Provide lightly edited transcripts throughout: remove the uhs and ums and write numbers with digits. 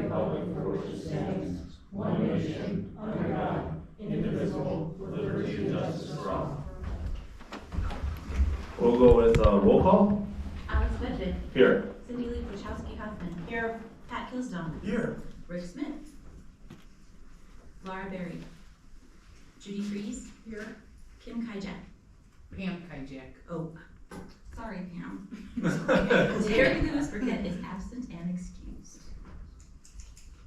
republic for which it stands, one nation, under God, indivisible, with liberty and justice for all. We'll go with roll call. Alex Bedford. Here. Cindy Lee Wachowski-Huffman. Here. Pat Kilsdon. Here. Rick Smith. Laura Berry. Judy Freeze. Here. Kim Kajak. Pam Kajak. Oh, sorry, Pam. Terry Lewis Burkett is absent and excused.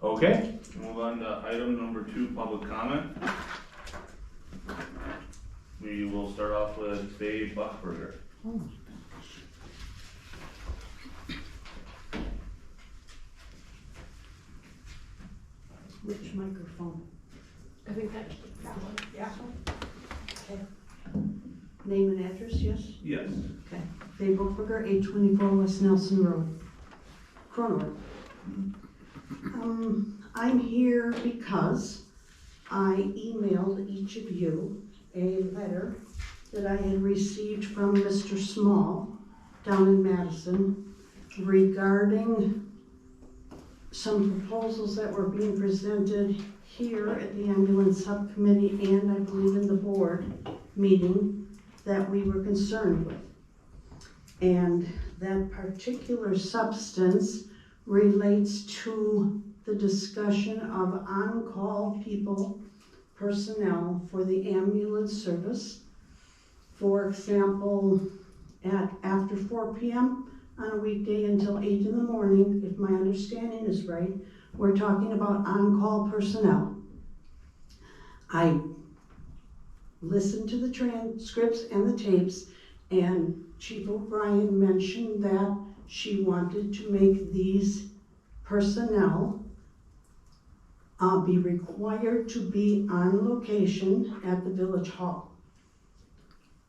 Okay, move on to item number 2, public comment. We will start off with Dave Buchberger. Oh. Which microphone? I think that one. Yeah. Okay. Name and address, yes? Yes. Okay. Dave Buchberger, 824 West Nelson Road, Kronenwetter. I'm here because I emailed each of you a letter that I had received from Mr. Small down in Madison regarding some proposals that were being presented here at the ambulance subcommittee and I believe in the board meeting that we were concerned with. And that particular substance relates to the discussion of on-call people, personnel for the ambulance service. For example, after 4 p.m. on a weekday until 8 in the morning, if my understanding is right, we're talking about on-call personnel. I listened to the transcripts and the tapes, and Chief O'Brien mentioned that she wanted to make these personnel be required to be on location at the village hall.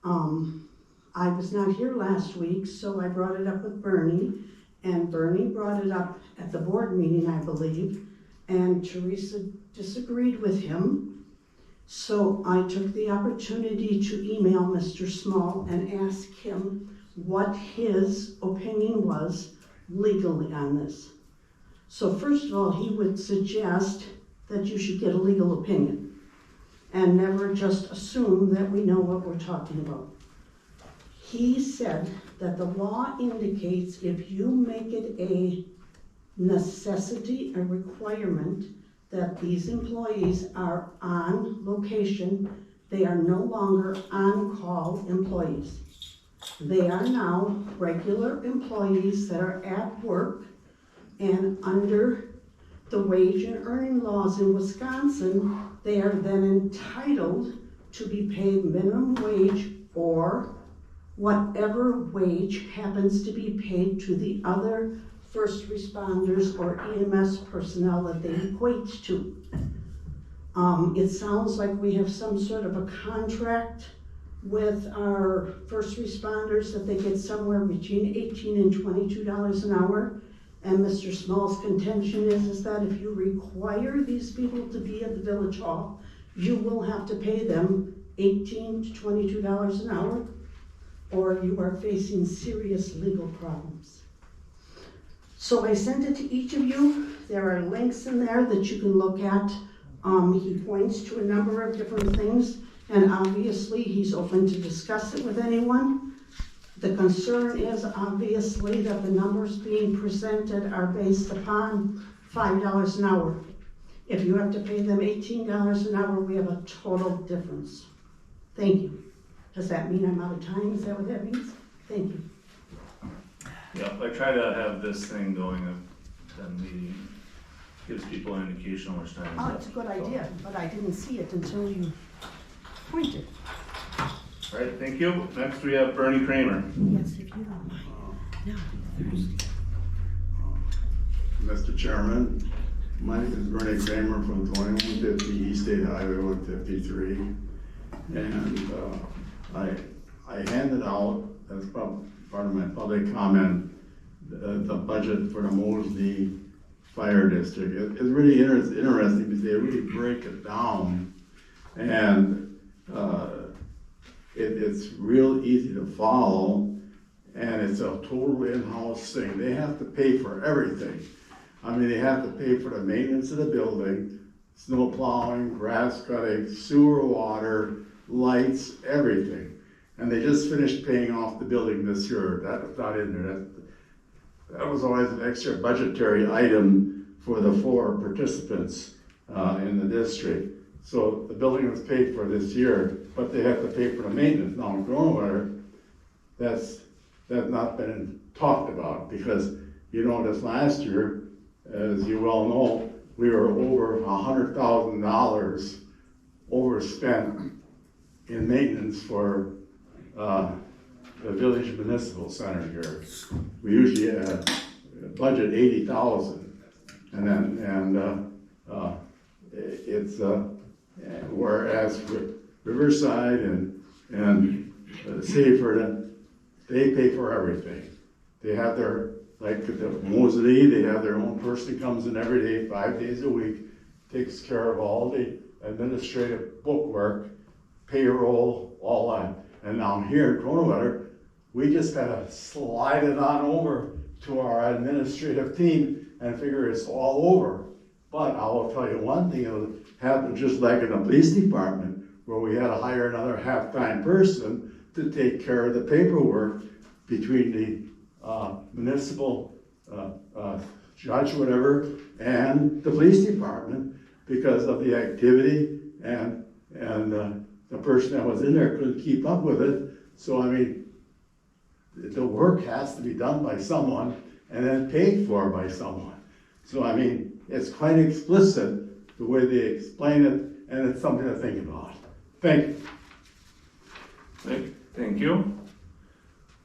I was not here last week, so I brought it up with Bernie, and Bernie brought it up at the board meeting, I believe, and Teresa disagreed with him. So I took the opportunity to email Mr. Small and ask him what his opinion was legally on this. So first of all, he would suggest that you should get a legal opinion and never just assume that we know what we're talking about. He said that the law indicates if you make it a necessity, a requirement, that these employees are on location, they are no longer on-call employees. They are now regular employees that are at work, and under the wage and earning laws in Wisconsin, they are then entitled to be paid minimum wage or whatever wage happens to be paid to the other first responders or EMS personnel that they equate to. It sounds like we have some sort of a contract with our first responders that they get somewhere between $18 and $22 an hour. And Mr. Small's contention is that if you require these people to be at the village hall, you will have to pay them $18 to $22 an hour, or you are facing serious legal problems. So I sent it to each of you. There are links in there that you can look at. He points to a number of different things, and obviously he's open to discuss it with anyone. The concern is obviously that the numbers being presented are based upon $5 an hour. If you have to pay them $18 an hour, we have a total difference. Thank you. Does that mean I'm out of time? Is that what that means? Thank you. Yep, I try to have this thing going at the meeting. Gives people an indication how much time is Oh, left. it's a good idea, but I didn't see it until you pointed. All right, thank you. Next we have Bernie Kramer. Yes, if you don't mind. Now, Thursday. Mr. Chairman, my name is Bernie Kramer from 2150 East State Highway 153. And I handed out, as part of my public comment, the budget for the Mosley Fire District. It's really interesting because they really break it down, and it's real easy to follow, and it's a total in-house thing. They have to pay for everything. I mean, they have to pay for the maintenance of the building, snow plowing, grass cutting, sewer water, lights, everything. And they just finished paying off the building this year. That was not in there. That was always an extra budgetary item for the 4 participants in the district. So the building was paid for this year, but they have to pay for the maintenance. Now in Kronenwetter, that's not been talked about because you know this last year, as you well know, we were over $100,000 overspent in maintenance for the village municipal center here. We usually budget 80,000, and it's whereas Riverside and Seaford, they pay for everything. They have their, like the Mosley, they have their own person comes in every day, 5 days a week, takes care of all the administrative bookwork, payroll, all that. And now here in Kronenwetter, we just gotta slide it on over to our administrative team and figure it's all over. But I will tell you one thing, it'll happen just like in the police department, where we had to hire another half-time person to take care of the paperwork between the municipal judge, whatever, and the police department because of the activity and the person that was in there couldn't keep up with it. So I mean, the work has to be done by someone and then paid for by someone. So I mean, it's quite explicit the way they explain it, and it's something to think about. Thank you. Thank you.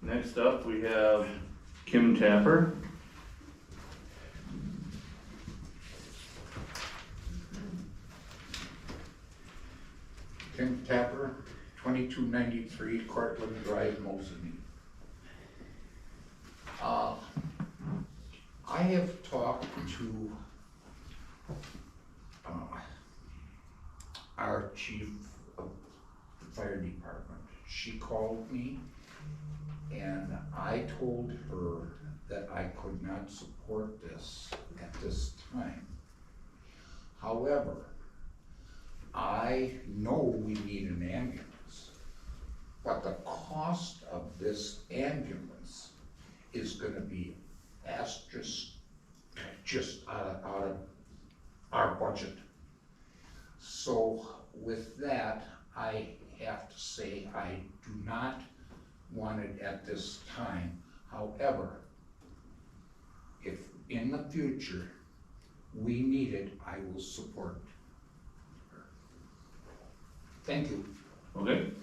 Next up, we have Kim Tapper. Tim Tapper, 2293 Cortland Drive, Mosinee. I have talked to our chief of the fire department. She called me and I told her that I could not support this at this time. However, I know we need an ambulance, but the cost of this ambulance is gonna be just out of our budget. So with that, I have to say I do not want it at this time. However, if in the future we need it, I will support her. Thank you. Okay,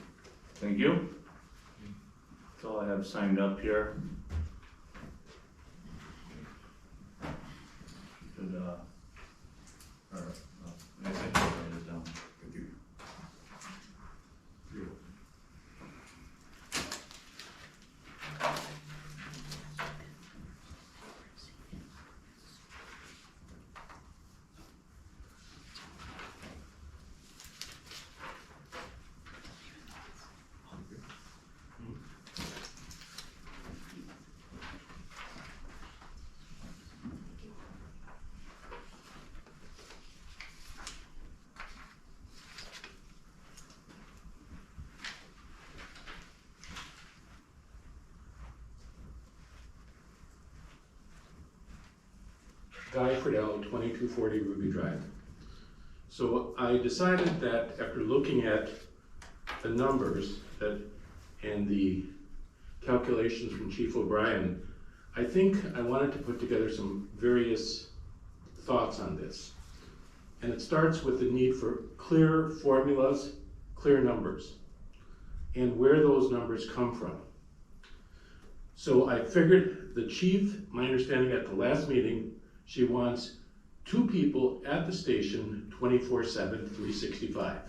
thank you. That's all I have signed up here. Could, I guess I can write it down. Thank you. Guy Friedel, 2240 Ruby Drive. So I decided that after looking at the numbers and the calculations from Chief O'Brien, I think I wanted to put together some various thoughts on this. And it starts with the need for clear formulas, clear numbers, and where those numbers come from. So I figured the chief, my understanding at the last meeting, she wants 2 people at the station 24/7, 365.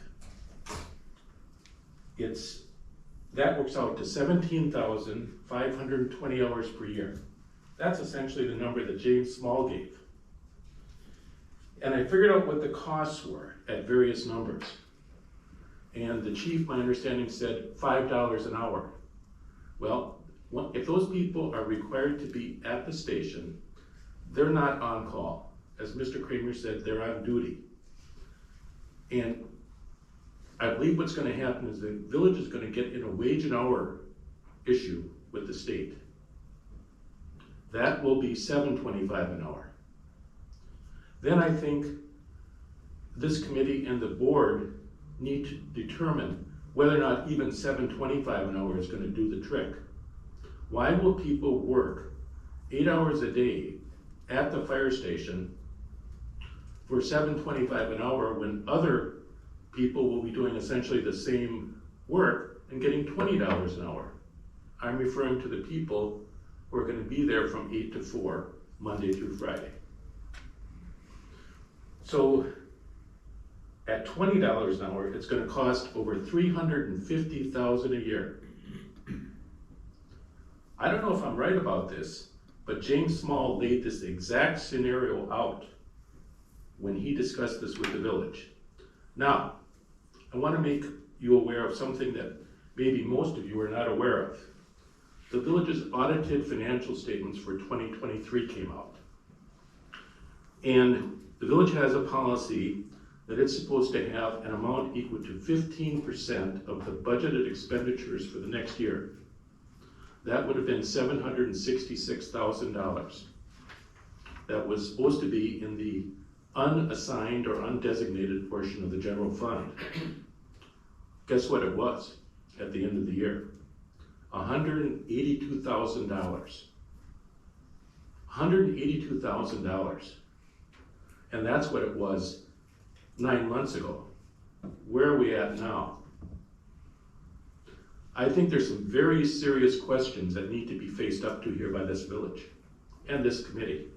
That works out to 17,520 hours per year. That's essentially the number that James Small gave. And I figured out what the costs were at various numbers. And the chief, my understanding, said $5 an hour. Well, if those people are required to be at the station, they're not on call. As Mr. Kramer said, they're on duty. And I believe what's gonna happen is the village is gonna get in a wage and hour issue with the state. That will be $7.25 an hour. Then I think this committee and the board need to determine whether or not even $7.25 an hour is gonna do the trick. Why will people work 8 hours a day at the fire station for $7.25 an hour when other people will be doing essentially the same work and getting $20 an hour? I'm referring to the people who are gonna be there from 8 to 4, Monday through Friday. So at $20 an hour, it's gonna cost over $350,000 a year. I don't know if I'm right about this, but James Small laid this exact scenario out when he discussed this with the village. Now, I want to make you aware of something that maybe most of you are not aware of. The village's audited financial statements for 2023 came out. And the village has a policy that it's supposed to have an amount equal to 15% of the budgeted expenditures for the next year. That would have been $766,000. That was supposed to be in the unassigned or undesignated portion of the general fund. Guess what it was at the end of the year? $182,000. $182,000. And that's what it was 9 months ago. Where are we at now? I think there's some very serious questions that need to be faced up to here by this village and this committee.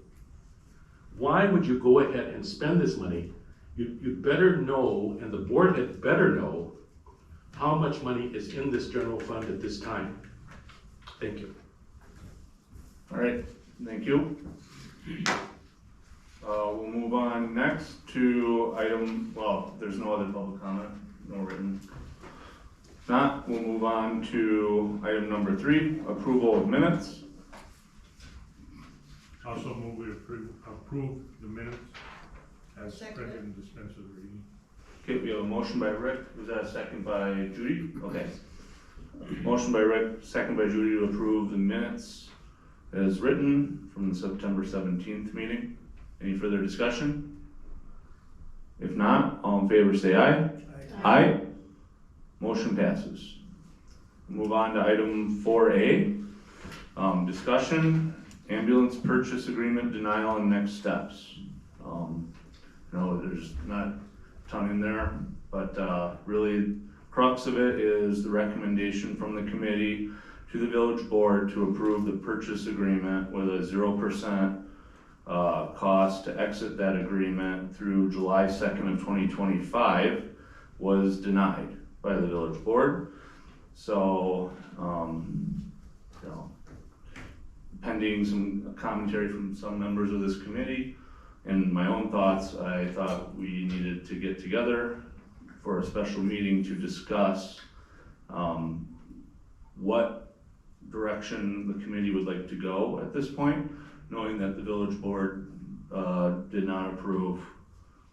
Why would you go ahead and spend this money? You better know, and the board had better know, how much money is in this general fund at this time. Thank you. All right, thank you. We'll move on next to item, well, there's no other public comment, no written. If not, we'll move on to item number 3, approval of minutes. Also move we approve the minutes as printed and dispense with reading. Okay, we have a motion by Rick, was that a second by Judy? Okay. Motion by Rick, second by Judy to approve the minutes as written from the September 17th meeting. Any further discussion? If not, all in favor say aye. Aye. Motion passes. Move on to item 4A, discussion, ambulance purchase agreement denial and next steps. There's not a ton in there, but really crux of it is the recommendation from the committee to the village board to approve the purchase agreement with a 0% cost to exit that agreement through July 2nd of 2025 was denied by the village board. So, pending some commentary from some members of this committee and my own thoughts, I thought we needed to get together for a special meeting to discuss what direction the committee would like to go at this point, knowing that the village board did not approve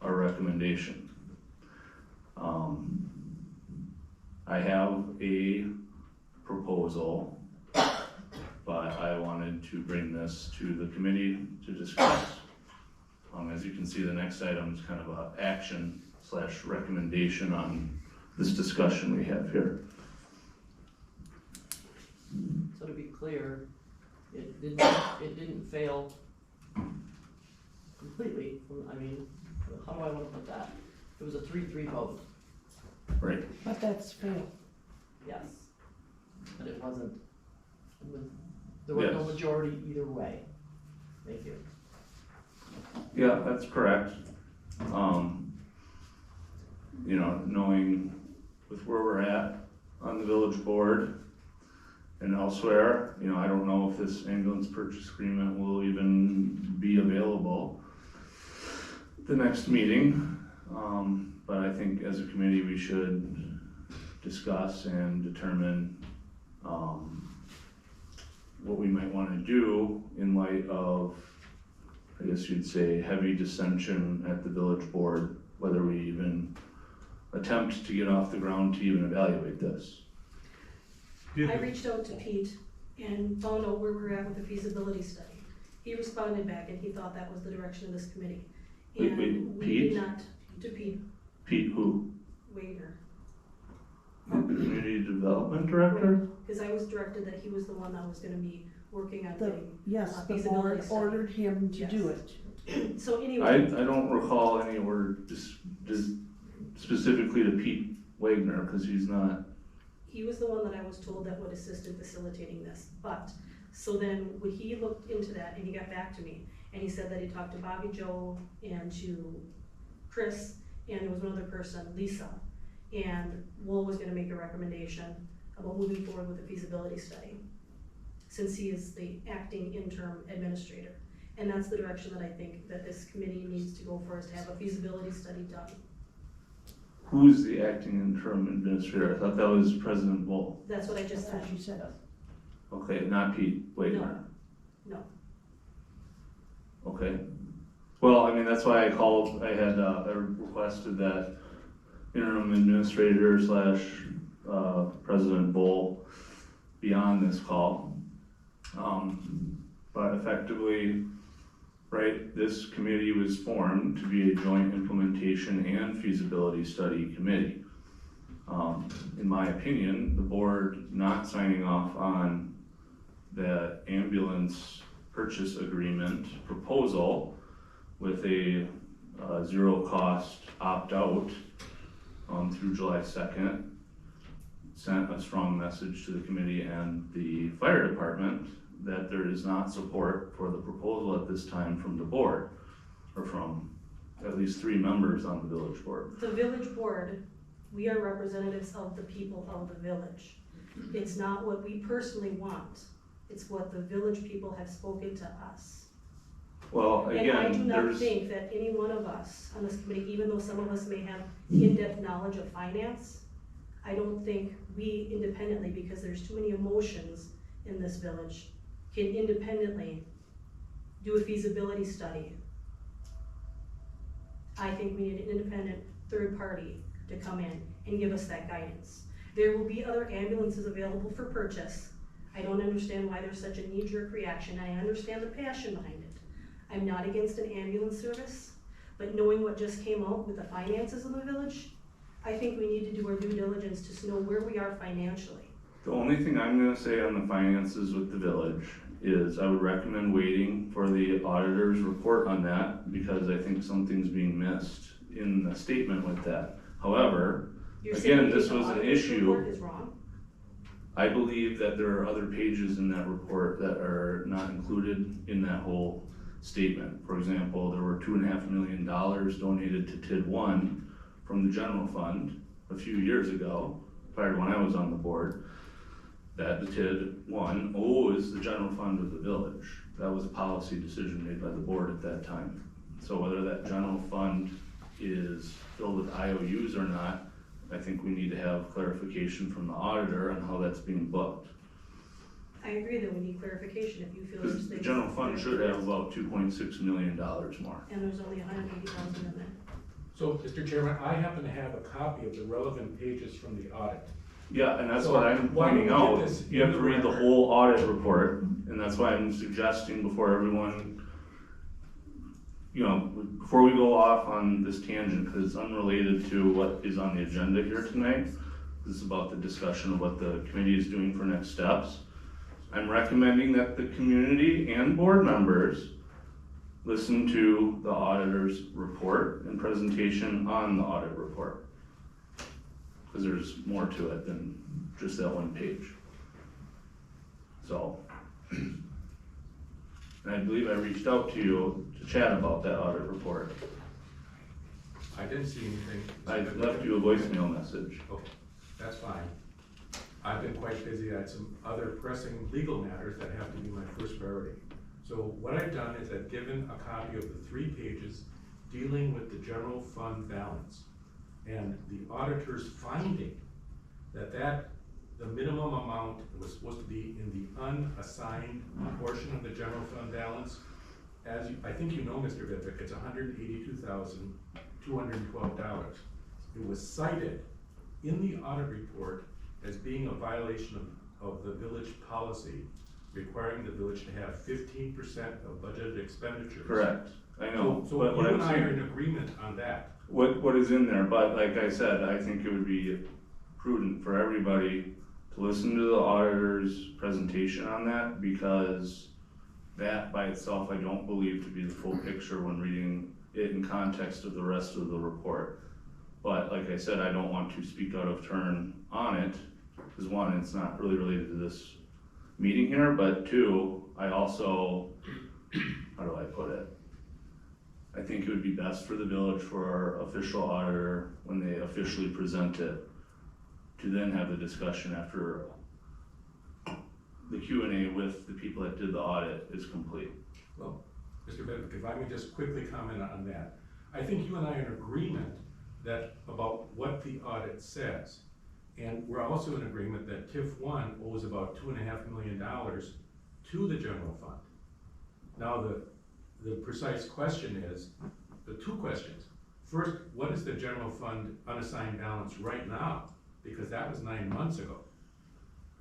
our recommendation. I have a proposal, but I wanted to bring this to the committee to discuss. As you can see, the next item is kind of an action/recommendation on this discussion we have here. So to be clear, it didn't fail completely. I mean, how do I want to put that? It was a 3-3 vote, Right. But that's fair. yes. But it wasn't, there was no Yes. majority either way. Thank you. Yeah, that's correct. Knowing with where we're at on the village board and elsewhere, I don't know if this ambulance purchase agreement will even be available the next meeting. But I think as a committee, we should discuss and determine what we might want to do in light of I guess you'd say, heavy dissension at the village board, whether we even attempt to get off the ground to even evaluate this. I reached out to Pete and found out where we're at with the feasibility study. He responded back and he thought that was the direction of this committee. Wait, And we Pete? did not, to Pete Pete who? Wagner. Community Development Director? Because I was directed that he was the one that was gonna be working on getting, Yes, the feasibility board study. ordered him to do Yes. it. so I anyway, don't recall any order specifically to Pete Wagner, because he's not. he was the one that I was told that would assist in facilitating this. But, so then when he looked into that and he got back to me and he said that he talked to Bobby Joe and to Chris and there was one other person, Lisa. And Will was gonna make a recommendation about moving forward with the feasibility study, since he is the acting interim administrator. And that's the direction that I think that this committee needs to go for, is to have a feasibility study done. Who's the acting interim administrator? I thought that was President Bull. That's what I just said. As you said. Okay, not Pete Wagner. No. Okay. Well, I mean, that's why I called, I had requested that interim administrator / President Bull be on this call. But effectively, right, this committee was formed to be a joint implementation and feasibility study committee. In my opinion, the board not signing off on the ambulance purchase agreement proposal with a zero cost opt-out through July 2nd sent a strong message to the committee and the fire department that there is not support for the proposal at this time from the board, or from at least 3 members on the village board. The village board, we are representatives of the people of the village. It's not what we personally want, it's what the village people have spoken to us. Well, And I do again, not there's, think that any one of us on this committee, even though some of us may have in-depth knowledge of finance, I don't think we independently, because there's too many emotions in this village, can independently do a feasibility study. I think we need an independent third party to come in and give us that guidance. There will be other ambulances available for purchase. I don't understand why there's such a knee-jerk reaction. I understand the passion behind it. I'm not against an ambulance service, but knowing what just came out with the finances in the village, I think we need to do our due diligence to know where we are financially. the only thing I'm gonna say on the finances with the village is I would recommend waiting for the auditor's report on that, because I think something's being missed in the statement with that. However, You're again, saying this the was an auditor's issue. report is wrong? I believe that there are other pages in that report that are not included in that whole statement. For example, there were $2.5 million donated to TID 1 from the general fund a few years ago, prior to when I was on the board, that the TID 1 owes the general fund of the village. That was a policy decision made by the board at that time. So whether that general fund is filled with IOUs or not, I think we need to have clarification from the auditor on how that's being booked. I agree that we need clarification if you feel Because there's the things. general fund should have about $2.6 million more. And there's only 180,000 in there. So, Mr. Chairman, I happen to have a copy of the relevant pages from the audit. Yeah, and that's So what I'm why don't pointing we out. get this You have in to the read the record? whole audit report, and that's why I'm suggesting before everyone, before we go off on this tangent, because it's unrelated to what is on the agenda here tonight. This is about the discussion of what the committee is doing for next steps. I'm recommending that the community and board members listen to the auditor's report and presentation on the audit report. Because there's more to it than just that one page. So, and I believe I reached out to you to chat about that audit report. I didn't see anything. I left you a voicemail message. Okay, that's fine. I've been quite busy. I had some other pressing legal matters that have to be my first priority. So what I've done is I've given a copy of the 3 pages dealing with the general fund balance. And the auditor's finding that the minimum amount was supposed to be in the unassigned portion of the general fund balance as you, I think you know, Mr. Vivek, it's $182,212. It was cited in the audit report as being a violation of the village policy requiring the village to have 15% of budgeted expenditures. Correct, I know, So but you what I'm and I are saying, in agreement on that. what is in there, but like I said, I think it would be prudent for everybody to listen to the auditor's presentation on that, because that by itself, I don't believe to be the full picture when reading it in context of the rest of the report. But like I said, I don't want to speak out of turn on it, because one, it's not really related to this meeting here, but two, I also, how do I put it? I think it would be best for the village for our official auditor, when they officially present it, to then have the discussion after the Q&A with the people that did the audit is complete. Well, Mr. Vivek, if I may just quickly comment on that. I think you and I are in agreement that about what the audit says. And we're also in agreement that TIF 1 owes about $2.5 million to the general fund. Now, the precise question is, the two questions. First, what is the general fund unassigned balance right now? Because that was 9 months ago.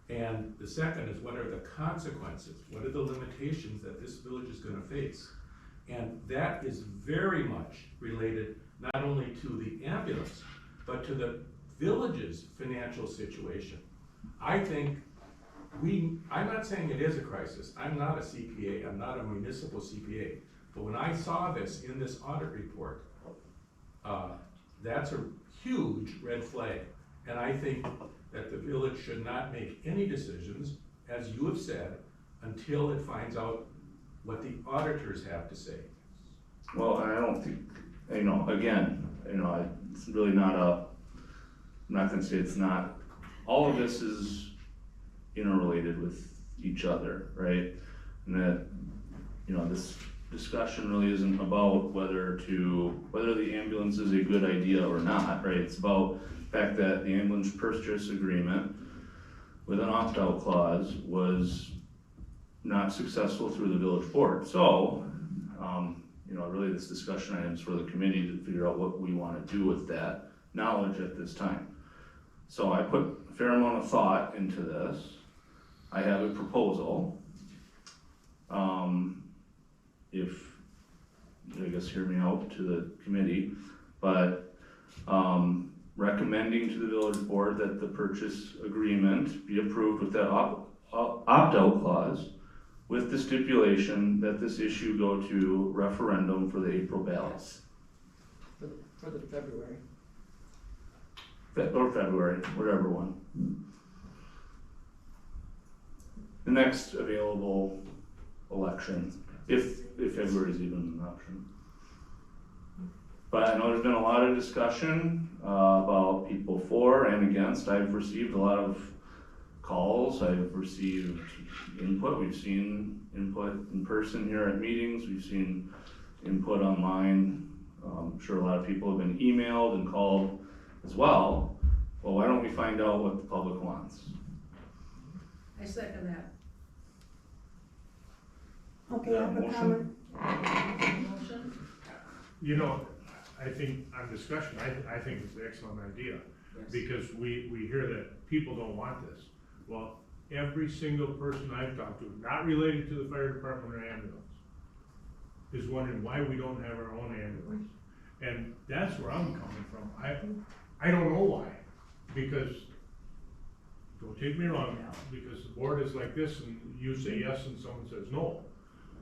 And the second is, what are the consequences? What are the limitations that this village is gonna face? And that is very much related not only to the ambulance, but to the village's financial situation. I think I'm not saying it is a crisis. I'm not a CPA, I'm not a municipal CPA. But when I saw this in this audit report, that's a huge red flag. And I think that the village should not make any decisions, as you have said, until it finds out what the auditors have to say. Well, I don't think, again, it's really not I'm not gonna say it's not, all of this is interrelated with each other, right? And that, this discussion really isn't about whether the ambulance is a good idea or not, right? It's about the fact that the ambulance purchase agreement with an opt-out clause was not successful through the village board. So, really this discussion item is for the committee to figure out what we want to do with that knowledge at this time. So I put a fair amount of thought into this. I have a proposal. Hear me out to the committee, but recommending to the village board that the purchase agreement be approved with that opt-out clause, with the stipulation that this issue go to referendum for the April ballots. For the February. Or February, whatever one. The next available election, if February is even an option. But I know there's been a lot of discussion about people for and against. I've received a lot of calls, I've received input, we've seen input in person here at meetings, we've seen input online. I'm sure a lot of people have been emailed and called as well. Well, why don't we find out what the public wants? I second that. Okay, I have a comment. Motion? I think on discussion, I think it's an excellent idea, because we hear that people don't want this. Well, every single person I've talked to, not related to the fire department or ambulance, is wondering why we don't have our own ambulance. And that's where I'm coming from. I don't know why, because, don't take me wrong now, because the board is like this and you say yes and someone says no.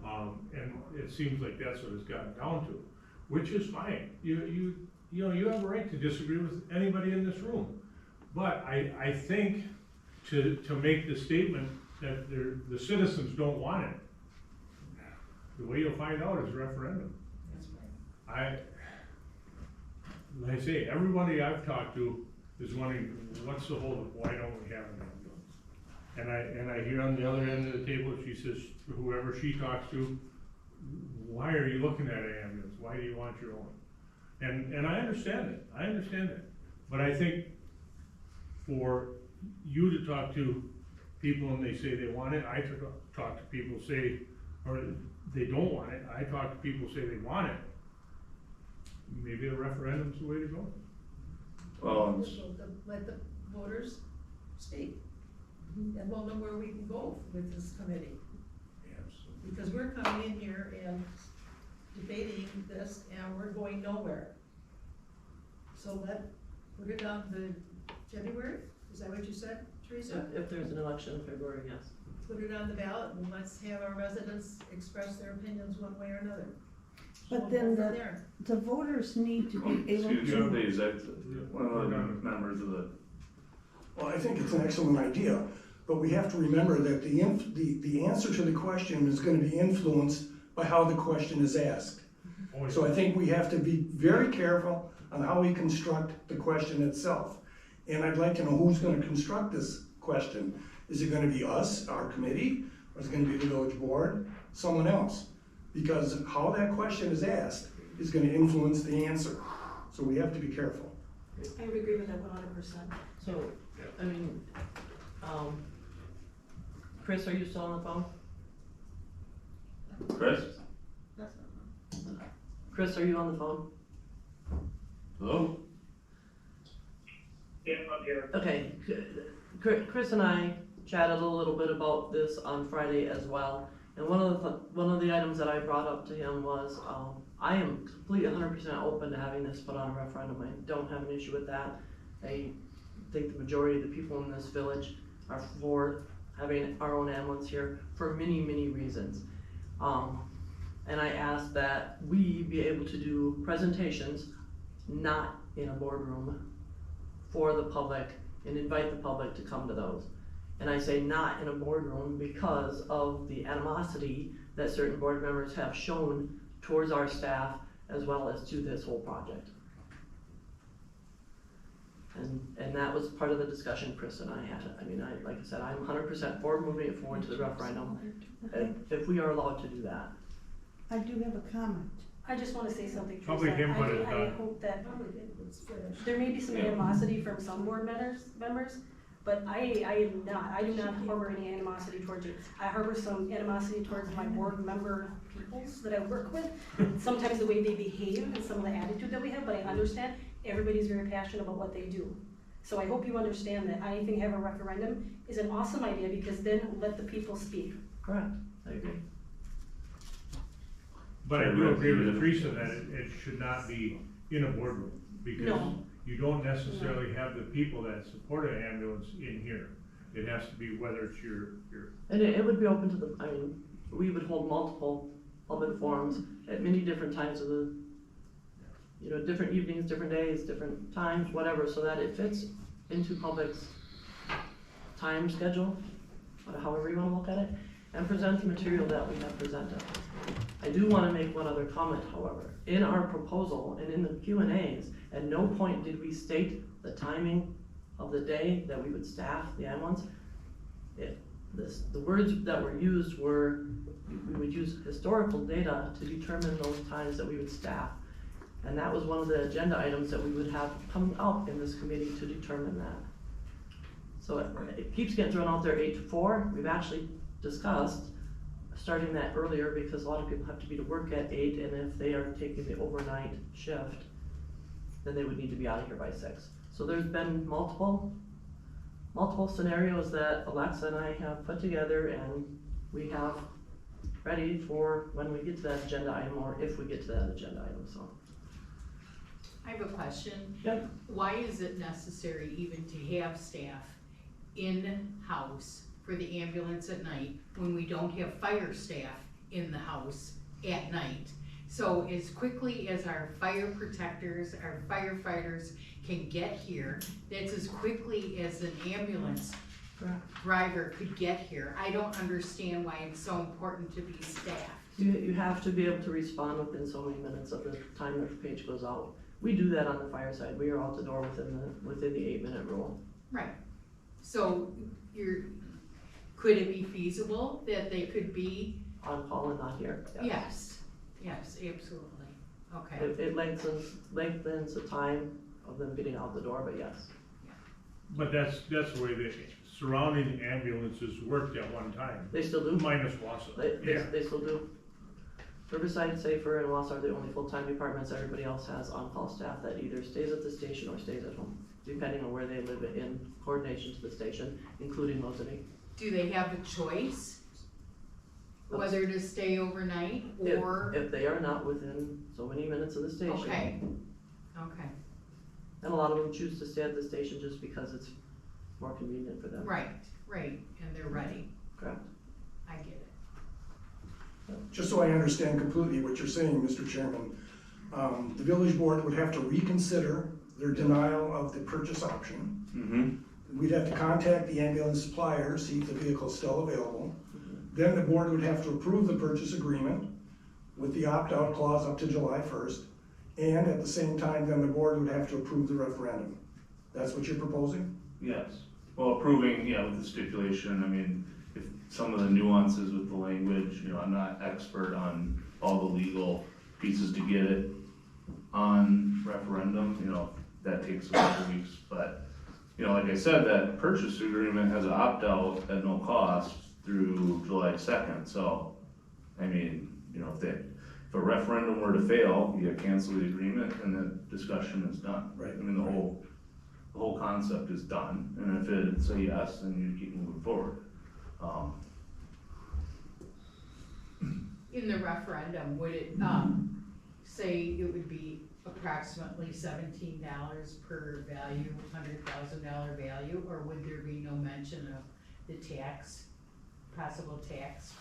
And it seems like that's what it's gotten down to, which is fine. You have a right to disagree with anybody in this room. But I think to make the statement that the citizens don't want it, the way you'll find out is referendum. Like I say, everybody I've talked to is wondering, what's the holdup? Why don't we have an ambulance? And I hear on the other end of the table, she says, whoever she talks to, why are you looking at an ambulance? Why do you want your own? And I understand it. But I think for you to talk to people and they say they want it, I talk to people say, or they don't want it. I talk to people who say they want it. Maybe a referendum's the way to go. Well, Let the voters speak. And we'll know where we can go with this committee. Because we're coming in here and debating this and we're going nowhere. So put it down to February, is that what you said, Teresa? If there's an election in February, yes. Put it on the ballot and let's have our residents express their opinions one way or another. But We'll then go from there. the voters need to be able excuse to. me, please, that's one of the members of the, Well, I think it's an excellent idea, but we have to remember that the answer to the question is gonna be influenced by how the question is asked. So I think we have to be very careful on how we construct the question itself. And I'd like to know who's gonna construct this question. Is it gonna be us, our committee, or is it gonna be the village board, someone else? Because how that question is asked is gonna influence the answer. So we have to be careful. I would agree with that 100%. So, I mean, Chris, are you still on the phone? Chris? Chris, are you on the phone? Hello? Yeah, I'm here. Okay, Chris and I chatted a little bit about this on Friday as well. And one of the items that I brought up to him was, I am completely 100% open to having this put on a referendum. I don't have an issue with that. I think the majority of the people in this village are for having our own ambulance here for many, many reasons. And I asked that we be able to do presentations, not in a boardroom, for the public and invite the public to come to those. And I say not in a boardroom because of the animosity that certain board members have shown towards our staff as well as to this whole project. And that was part of the discussion Chris and I had. I mean, like I said, I'm 100% for moving it forward to the referendum, if we are allowed to do that. I do have a comment. I just wanna say something, Teresa. Public input is I done. hope that Public input's finished. there may be some animosity from some board members, but I do not harbor any animosity towards you. I harbor some animosity towards my board member peoples that I work with. Sometimes the way they behave and some of the attitude that we have, but I understand everybody's very passionate about what they do. So I hope you understand that I think have a referendum is an awesome idea because then let the people speak. Correct, I agree. But I do agree with Teresa that it should not be in a boardroom, because No. you don't necessarily have the people that support an ambulance in here. It has to be whether it's your. And it would be open to the, I mean, we would hold multiple public forums at many different times of the, you know, different evenings, different days, different times, whatever, so that it fits into public's time schedule, however you wanna look at it, and present the material that we have presented. I do wanna make one other comment, however. In our proposal and in the Q&As, at no point did we state the timing of the day that we would staff the ambulance. The words that were used were, we would use historical data to determine those times that we would staff. And that was one of the agenda items that we would have come up in this committee to determine that. So it keeps getting thrown out there 8 to 4. We've actually discussed starting that earlier because a lot of people have to be to work at 8, and if they are taking the overnight shift, then they would need to be out of here by 6. So there's been multiple scenarios that Alexa and I have put together and we have ready for when we get to that agenda item, or if we get to that agenda item, so. I have a question. Yep. Why is it necessary even to have staff in-house for the ambulance at night when we don't have fire staff in the house at night? So as quickly as our fire protectors, our firefighters can get here, that's as quickly as an ambulance driver could get here. I don't understand why it's so important to be staffed. You have to be able to respond within so many minutes of the time that the page goes out. We do that on the fire side. We are out the door within the 8-minute rule. Right. So could it be feasible that they could be? On call and not here. Yes, absolutely. Okay. It lengthens the time of them getting out the door, but yes. But that's the way the surrounding ambulances worked at one time. They still do. Minus Wausau. They still do. Riverside, Safer, and Wausau are the only full-time departments. Everybody else has on-call staff that either stays at the station or stays at home, depending on where they live in coordination to the station, including Lozerney. Do they have a choice whether to stay overnight or? If they are not within so many minutes of the station. Okay, okay, And a lot of them choose to stay at the station just because it's more convenient for them. right, and they're ready, Correct. I get it. Just so I understand completely what you're saying, Mr. Chairman, the village board would have to reconsider their denial of the purchase option. Mm-hmm. We'd have to contact the ambulance supplier, see if the vehicle's still available. Then the board would have to approve the purchase agreement with the opt-out clause up to July 1st. And at the same time, then the board would have to approve the referendum. That's what you're proposing? Yes, well, approving, yeah, with the stipulation, I mean, if some of the nuances with the language, you know, I'm not expert on all the legal pieces to get it on referendum, you know, that takes a couple weeks, but, you know, like I said, that purchase agreement has an opt-out at no cost through July 2nd, so, I mean, you know, if a referendum were to fail, you cancel the agreement and the discussion is done. Right. I mean, the whole concept is done, and if it's a yes, then you keep moving forward. In the referendum, would it, say it would be approximately $17 per value, $100,000 value, or would there be no mention of the tax, possible tax,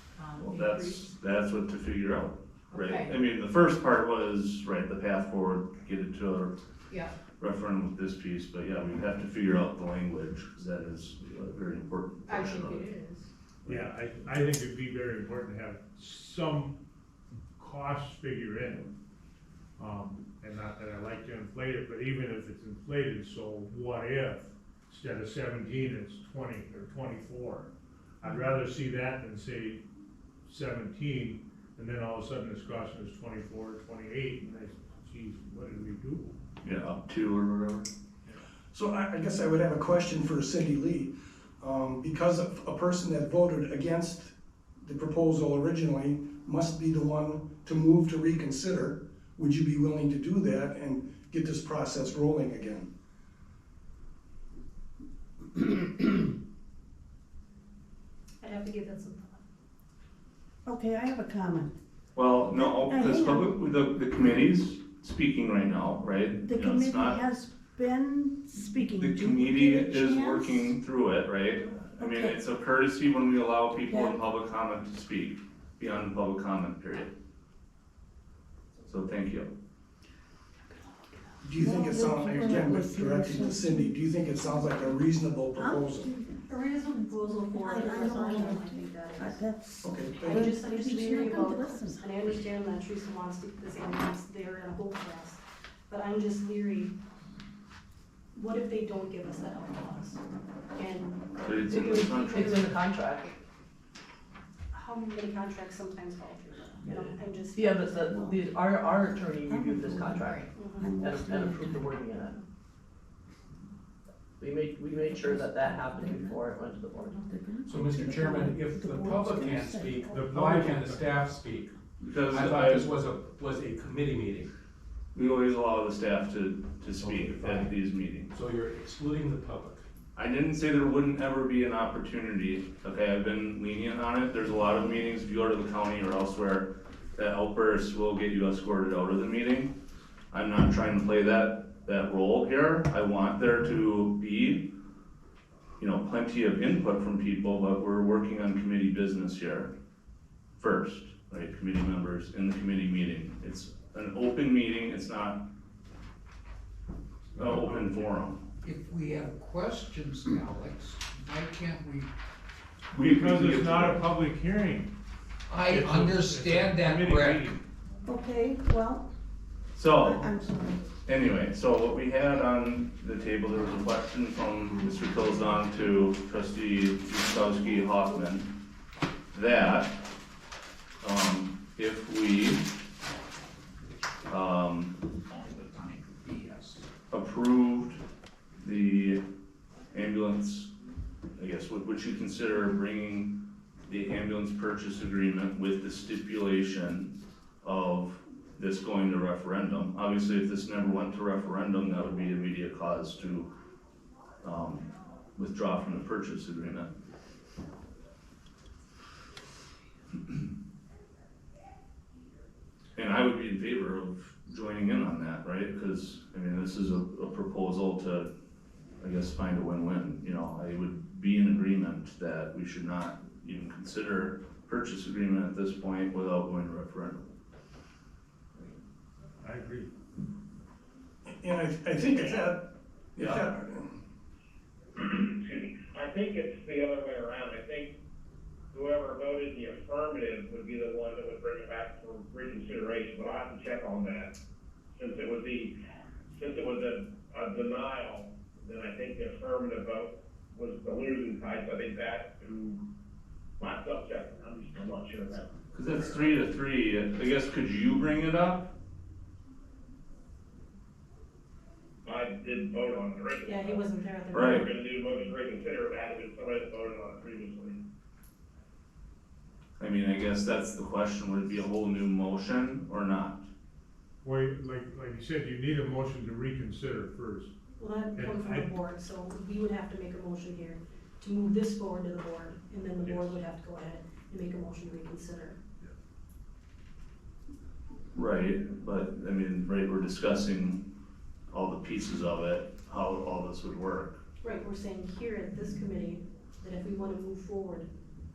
Well, increase? that's what to figure out, right? Okay. I mean, the first part was, right, the path forward, get it to a Yeah, referendum with this piece, but yeah, we'd have to figure out the language, because that is a very important I portion think of it it. is. Yeah, I think it'd be very important to have some cost figure in. And not that I like to inflate it, but even if it's inflated, so what if, instead of 17, it's 20 or 24? I'd rather see that than say 17, and then all of a sudden it's costing us 24, 28, and I say, geez, what did we do? Yeah, up to or whatever. So I guess I would have a question for Cindy Lee. Because a person that voted against the proposal originally must be the one to move to reconsider, would you be willing to do that and get this process rolling again? I'd have to give that some thought. Okay, I have a comment. Well, no, because Hang on. the committee's speaking right now, right? The You know, it's committee not- has been speaking. The Do you committee get a is chance? working through it, right? I mean, Okay. it's a courtesy when we allow people in Yeah. public comment to speak beyond the public comment period. So thank you. Do you think it sounds, Well, again, we're with directing to Cindy, do you think it sounds like a reasonable proposal? A reasonable proposal for I a don't referendum, know. I think that is. That's, Okay, I'm thank you. just Maybe leery she's not about, gonna listen. and I understand that Teresa wants to, this ambulance there in a whole class, but I'm just leery. What if they don't give us that out clause? And But it's in the It's contract. in the contract. how many contracts sometimes fall through that, you know, I'm just. Yeah, but our attorney reviewed this contract Mhm. and approved the wording in it. We made sure that happened before it went to the board. So, Mr. Chairman, if the public can't speak, The why public can the can- staff speak? Because I thought this was a committee meeting, we always allow the staff to speak Okay, at fine. these meetings. so you're excluding the public. I didn't say there wouldn't ever be an opportunity, okay, I've been lenient on it, there's a lot of meetings, if you go to the county or elsewhere, that outbursts will get you escorted out of the meeting. I'm not trying to play that role here, I want there to be, you know, plenty of input from people, but we're working on committee business here first, right, committee members in the committee meeting. It's an open meeting, it's not an open forum. If we have questions, Alex, why can't we? Because it's not a public hearing. I It's a understand that, committee Rick. meeting. okay, well, So, I'm sorry. anyway, so what we had on the table, there was a question from Mr. Kilzon to trustee Juskowski Hoffman, that, if we, approved the ambulance, I guess, would you consider bringing the ambulance purchase agreement with the stipulation of this going to referendum. Obviously, if this never went to referendum, that would be immediate cause to, withdraw from the purchase agreement. And I would be in favor of joining in on that, right? Because, I mean, this is a proposal to, I guess, find a win-win. You know, I would be in agreement that we should not even consider purchase agreement at this point without going to referendum. I agree. And I think it's that, Yeah. I think it's the other way around. I think whoever voted the affirmative would be the one that would bring it back for reconsideration, but I'll have to check on that. Since it was a denial, then I think the affirmative vote was the losing side, so I think that who, myself checking, I'm not sure of that. Cause that's 3-3, I guess, could you bring it up? I did vote on it originally. Yeah, he wasn't there at the. Right. We were gonna do motion to reconsider, it had been somebody that voted on it previously. I mean, I guess that's the question, would it be a whole new motion or not? Well, like you said, you need a motion to reconsider first. Well, that comes from the board, so we would have to make a motion here to move this forward to the board, and then the board would have to go ahead and make a motion to reconsider. Right, but, I mean, right, we're discussing all the pieces of it, how all this would work. Right, we're saying here at this committee, that if we wanna move forward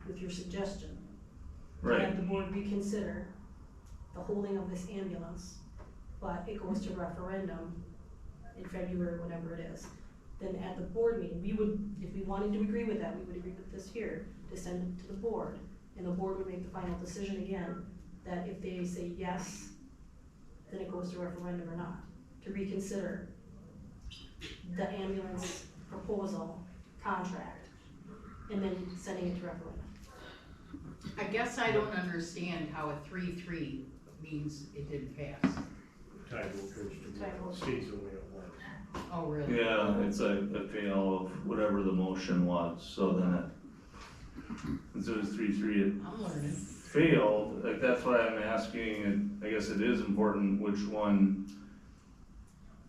with your suggestion, Right, have the board reconsider the holding of this ambulance, but it goes to referendum in February, whenever it is. Then at the board meeting, we would, if we wanted to agree with that, we would agree with this here, to send it to the board. And the board would make the final decision again, that if they say yes, then it goes to referendum or not, to reconsider the ambulance proposal contract, and then sending it to referendum. I guess I don't understand how a 3-3 means it didn't pass. Tide will push Tide will. the stays the way it was. Oh, really? yeah, it's a fail of whatever the motion was, so then it, since it was 3-3, it I'm learning. failed, like, that's why I'm asking, and I guess it is important which one.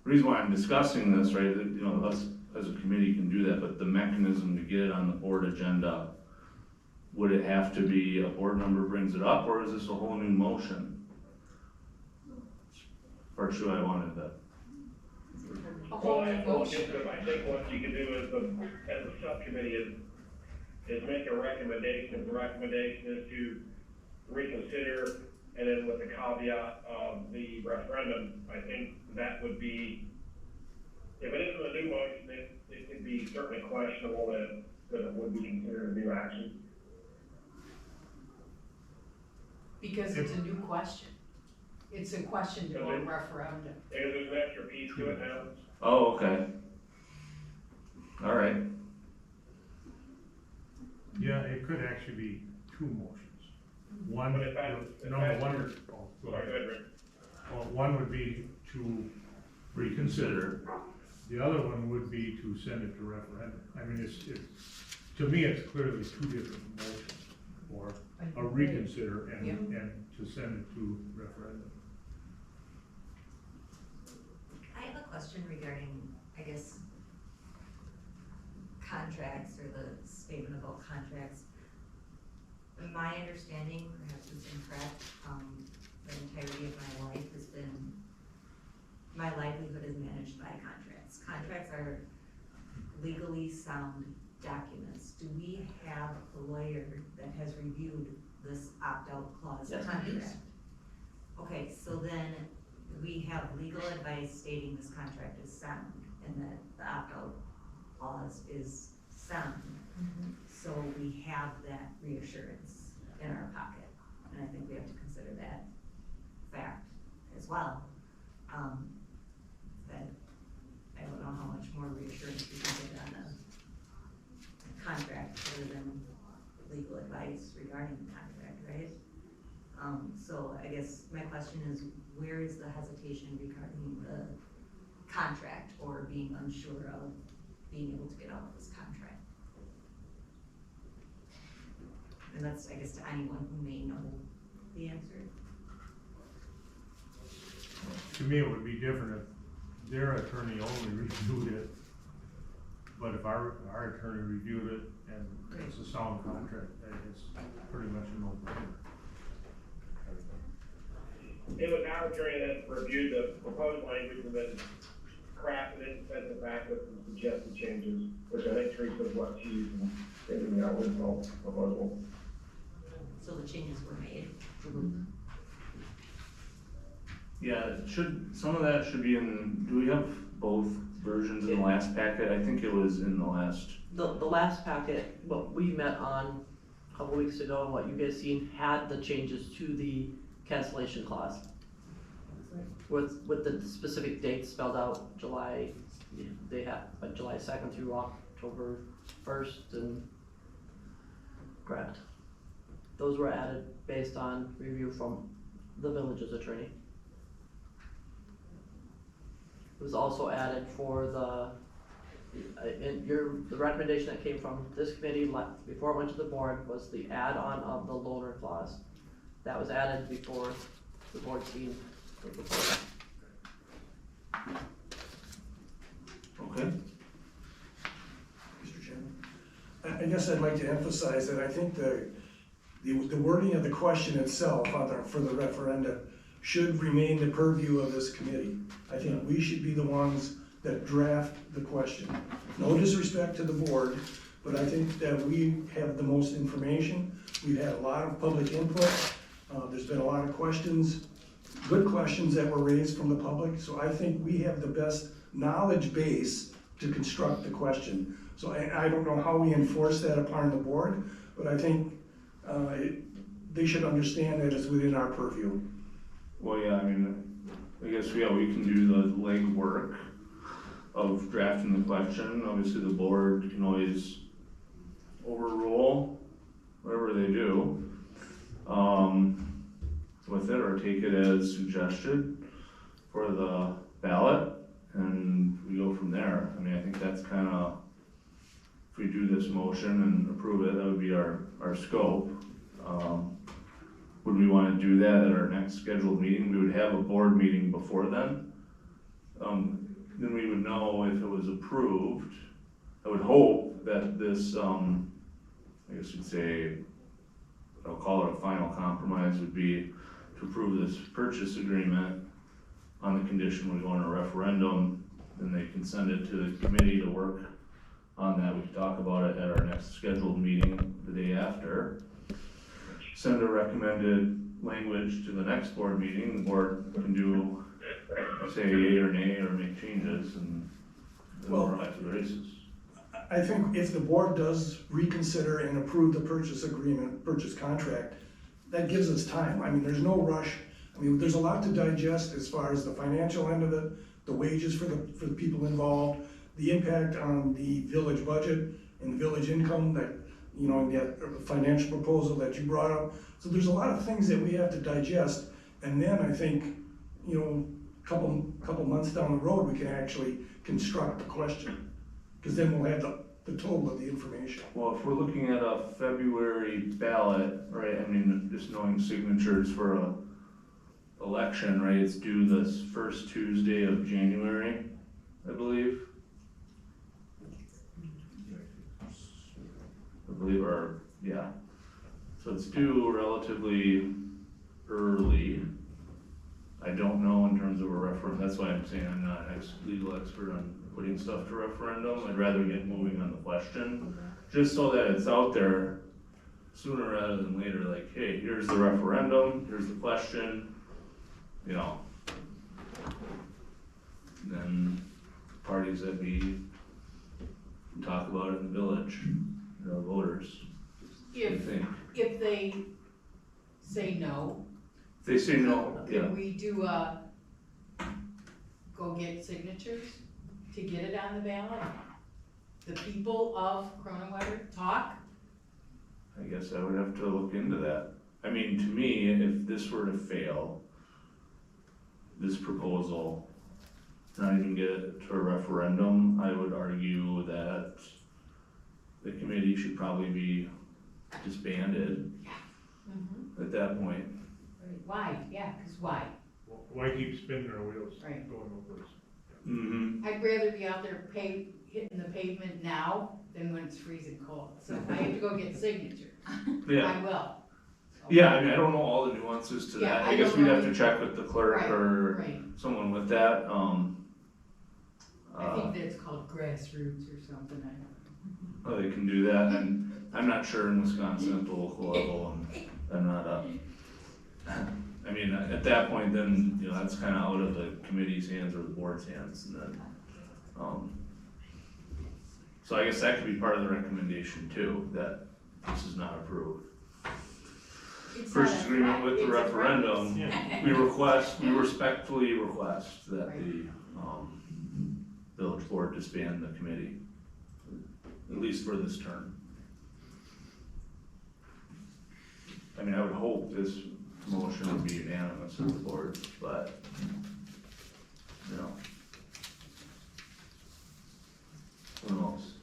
The reason why I'm discussing this, right, that, you know, us as a committee can do that, but the mechanism to get it on the board agenda, would it have to be a board member brings it up, or is this a whole new motion? Or should I wanted that? A whole Well, new motion. I think what you can do as a subcommittee is make a recommendation. If the recommendation is to reconsider, and then with the caveat of the referendum, I think that would be, if it isn't a new motion, it could be certainly questionable that it would be considered a new action. Because it's a new question. It's a question to go to referendum. Because there's an extra piece to it now. Oh, okay. All right, Yeah, it could actually be two motions. One, But if that's- number one, oh, go Sorry, ahead. go ahead, Rick. Well, one would be to reconsider, the other one would be to send it to referendum. I mean, it's, to me, it's clearly two different motions, or a reconsider and, Yep. and to send it to referendum. I have a question regarding, I guess, contracts or the statement about contracts. In my understanding, perhaps it's incorrect, the entirety of my life has been, my livelihood is managed by contracts. Contracts are legally sound documents. Do we have a lawyer that has reviewed this opt-out clause Yes, contract? please. Okay, so then we have legal advice stating this contract is sound and that the opt-out clause is sound. So we have that reassurance in our pocket, and I think we have to consider that fact as well. That I don't know how much more reassurance we can get on a contract other than legal advice regarding the contract, right? So I guess my question is, where is the hesitation regarding the contract or being unsure of being able to get out of this contract? And that's, I guess, to anyone who may know the answer. to me, it would be different if their attorney only reviewed it. But if our attorney reviewed it and it's a sound contract, then it's pretty much a no-brainer. It was our attorney that reviewed the proposed language and then crafted it and sent it back with some suggested changes, which I think Teresa was what she used in the original proposal. So the changes were made. Yeah, it should, some of that should be in, do we have both versions in the last packet? I think it was in the last. The last packet, what we met on a couple weeks ago, and what you guys seen, had the changes to the cancellation clause. With the specific dates spelled out, July, they have, like July 2nd through October 1st, and correct. Those were added based on review from the village's attorney. It was also added for the, the recommendation that came from this committee before it went to the board was the add-on of the loaner clause. That was added before the board seen the proposal. Okay. Mr. Chairman, I guess I'd like to emphasize that I think the wording of the question itself for the referenda should remain the purview of this committee. I think we should be the ones that draft the question. No disrespect to the board, but I think that we have the most information. We've had a lot of public input. There's been a lot of questions, good questions that were raised from the public. So I think we have the best knowledge base to construct the question. So I don't know how we enforce that upon the board, but I think they should understand that it's within our purview. Well, yeah, I mean, I guess, yeah, we can do the legwork of drafting the question. Obviously, the board can always overrule whatever they do with it, or take it as suggested for the ballot, and we go from there. I mean, I think that's kind of, if we do this motion and approve it, that would be our scope. Would we want to do that at our next scheduled meeting? We would have a board meeting before then. Then we would know if it was approved. I would hope that this, I guess you'd say, I'll call it a final compromise, would be to approve this purchase agreement on the condition we go on a referendum, then they can send it to the committee to work on that. We can talk about it at our next scheduled meeting the day after. Send a recommended language to the next board meeting. The board can do, say, yea or nay, or make changes, and then we're off to the races. I think if the board does reconsider and approve the purchase agreement, purchase contract, that gives us time. I mean, there's no rush. I mean, there's a lot to digest as far as the financial end of it, the wages for the people involved, the impact on the village budget and the village income that, you know, and that financial proposal that you brought up. So there's a lot of things that we have to digest, and then I think, you know, couple months down the road, we can actually construct the question, because then we'll have the total of the information. Well, if we're looking at a February ballot, right, I mean, just knowing signatures for a election, right, it's due this first Tuesday of January, I believe. Or, yeah. So it's due relatively early. I don't know in terms of a referendum. That's why I'm saying I'm not an legal expert on putting stuff to referendum. I'd rather get moving on the question, just so that it's out there sooner rather than later. Like, hey, here's the referendum, here's the question, you know. And then parties that we talk about it in the village, you know, voters. If they say no. If they say no, yeah. Can we do go get signatures to get it on the ballot? The people of Kronenwetter talk? I guess I would have to look into that. I mean, to me, if this were to fail, this proposal, not even get it to a referendum, I would argue that the committee should probably be disbanded at that point. Why? Yeah, 'cause why? Why keep spinning our wheels? Right. Going no place. Mm-hmm. I'd rather be out there hitting the pavement now than when it's freezing cold. So if I have to go get signatures, Yeah. I will. Yeah, I mean, I don't know all the nuances to Yeah, that. I I guess don't we'd know have to check with the clerk Right, or right. someone with that, I think that's called grassroots or something, I don't know. oh, they can do that, and I'm not sure in Wisconsin at the local level, and I'm not up. I mean, at that point, then, you know, that's kinda out of the committee's hands or the board's hands, and then, so I guess that could be part of the recommendation too, that this is not approved. It's Purchase not a agreement threat, with the it's a referendum, promise. we respectfully request that Right. the, village board disband the committee, at least for this term. I mean, I would hope this motion would be unanimous of the board, but, you know. Who knows?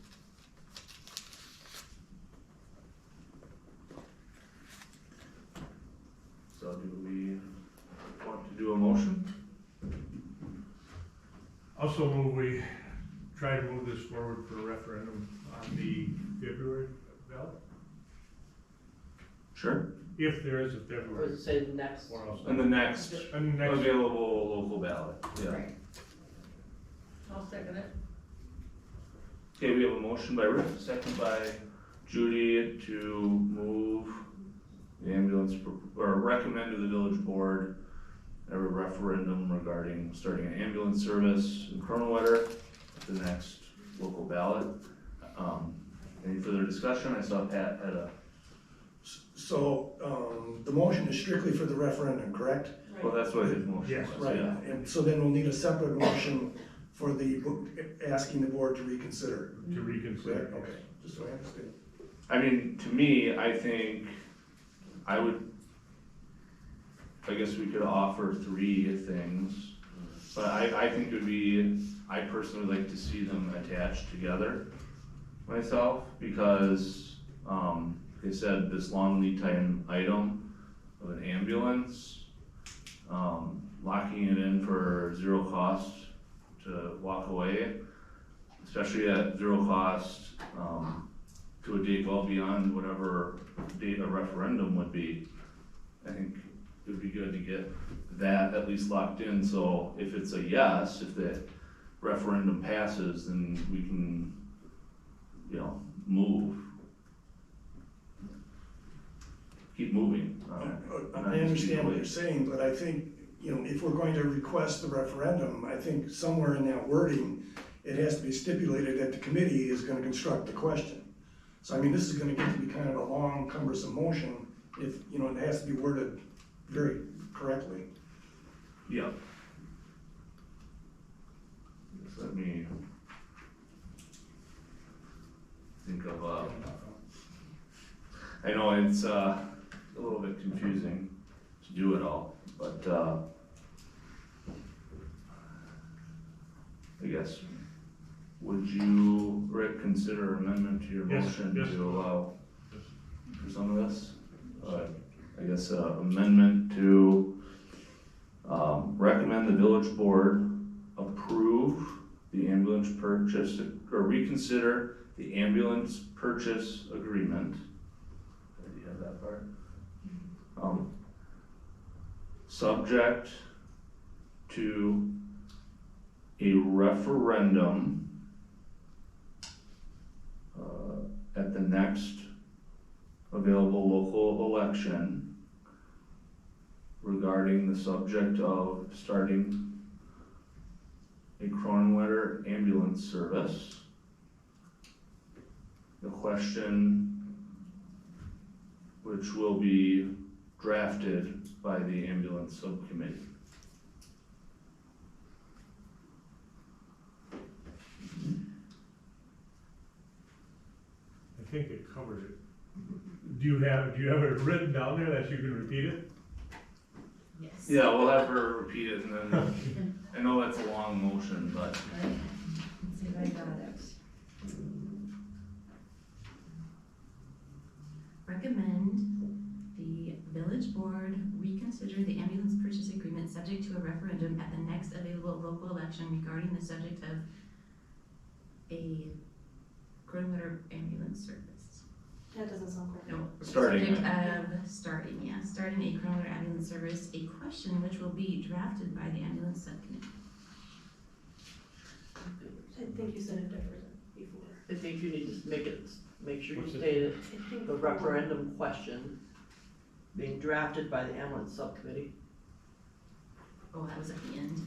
So do we want to do a motion? Also move, we try to move this forward for a referendum on the February ballot, Sure. if there is a Or February. say next. Or else. And the next And next, available local ballot, yeah. Right. I'll second it. Okay, we have a motion by Rick, second by Judy to move the ambulance, or recommend to the village board a referendum regarding starting an ambulance service in Kronenwetter at the next local ballot. Any further discussion? I saw Pat had a, So, the motion is strictly for the referendum, correct? well, that's what his motion Yes. was, Right, yeah. and so then we'll need a separate motion for the, asking the board to reconsider. to reconsider. Correct, okay, just so I understand. I mean, to me, I think I would, I guess we could offer 3 things, but I think it would be, I personally would like to see them attached together myself, because, like I said, this long lead time item of an ambulance, locking it in for 0 cost to walk away, especially at 0 cost, to a date well beyond whatever date a referendum would be. I think it would be good to get that at least locked in, so if it's a yes, if the referendum passes, then we can, you know, move. Keep moving. I understand what you're saying, but I think, you know, if we're going to request the referendum, I think somewhere in that wording, it has to be stipulated that the committee is gonna construct the question. So I mean, this is gonna get to be kind of a long cumbersome motion if, you know, it has to be worded very correctly. Yeah. Just let me think of, I know it's, a little bit confusing to do it all, but, I guess, would you, Rick, consider amendment to your Yes, motion yes. to allow for some of this? I guess, amendment to, recommend the village board approve the ambulance purchase, or reconsider the ambulance purchase agreement. Do you have that part? Subject to a referendum at the next available local election regarding the subject of starting a Kronenwetter ambulance service. The question, which will be drafted by the ambulance subcommittee. I think it covers it. Do you have it written down there that you can repeat it? Yes. Yeah, we'll have her repeat it, and then, I know that's a long motion, but. Let's see if I got it. Recommend the village board reconsider the ambulance purchase agreement subject to a referendum at the next available local election regarding the subject of a Kronenwetter ambulance service. That doesn't sound correct. No, Starting. subject of starting a Kronenwetter ambulance service, a question which will be drafted by the ambulance subcommittee. I think you said it different before. I think you need to make sure you What's it? state it, I think the referendum question being drafted by the ambulance subcommittee. Oh, that was at the end.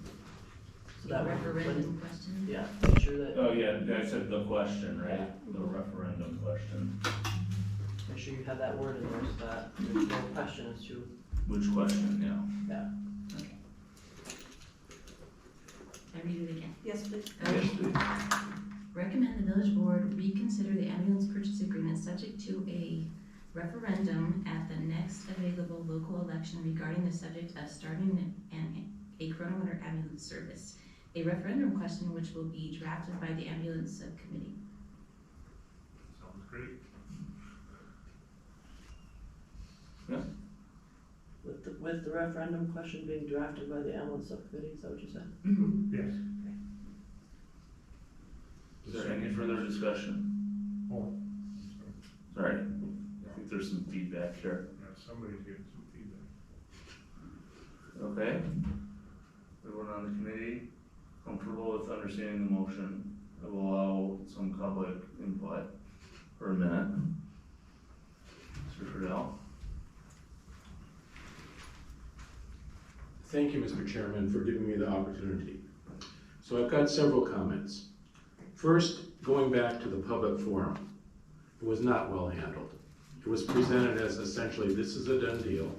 So The that when, referendum question. yeah, make sure that, Oh, yeah, I said the question, right? The referendum question. make sure you have that word in there so that there's no question as to, Which question, yeah. yeah. Okay. I read it again. Yes, please. Yes, please. Recommend the village board reconsider the ambulance purchase agreement subject to a referendum at the next available local election regarding the subject of starting a Kronenwetter ambulance service. A referendum question which will be drafted by the ambulance subcommittee. Sounds great. With the referendum question being drafted by the ambulance subcommittee, is that what you said? Yes. Is there any further discussion? Oh, Sorry, I think there's some feedback here. yeah, somebody's getting some feedback. Okay. Everyone on the committee comfortable with understanding the motion? I will allow some public input for a minute. Mr. Friedel? Thank you, Mr. Chairman, for giving me the opportunity. So I've got several comments. First, going back to the public forum, it was not well handled. It was presented as essentially, this is a done deal.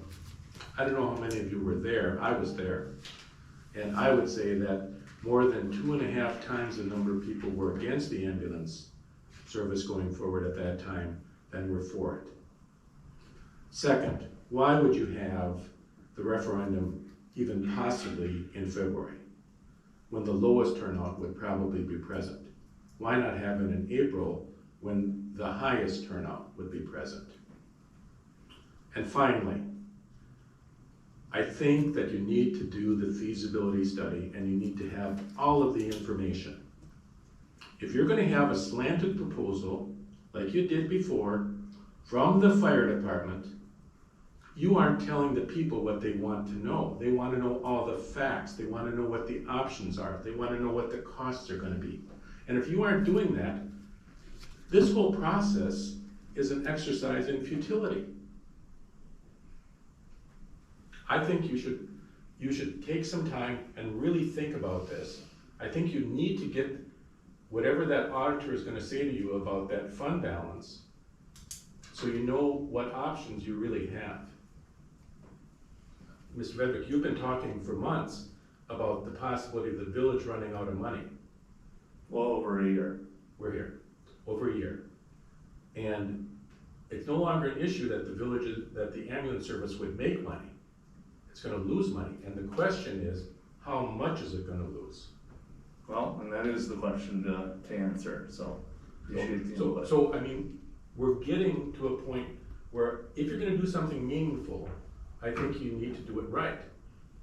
I don't know how many of you were there, I was there. And I would say that more than 2.5 times the number of people were against the ambulance service going forward at that time than were for it. Second, why would you have the referendum even possibly in February, when the lowest turnout would probably be present? Why not have it in April, when the highest turnout would be present? And finally, I think that you need to do the feasibility study and you need to have all of the information. If you're gonna have a slanted proposal, like you did before, from the fire department, you aren't telling the people what they want to know. They want to know all the facts. They want to know what the options are. They want to know what the costs are going to be. And if you aren't doing that, this whole process is an exercise in futility. I think you should take some time and really think about this. I think you need to get whatever that auditor is going to say to you about that fund balance, so you know what options you really have. Mr. Reddick, you've been talking for months about the possibility of the village running out of money. Well over a year. We're here, over a year. And it's no longer an issue that that the ambulance service would make money. It's gonna lose money. And the question is, how much is it gonna lose? Well, and that is the question to answer, so. appreciate the input. So, I mean, we're getting to a point where if you're gonna do something meaningful, I think you need to do it right.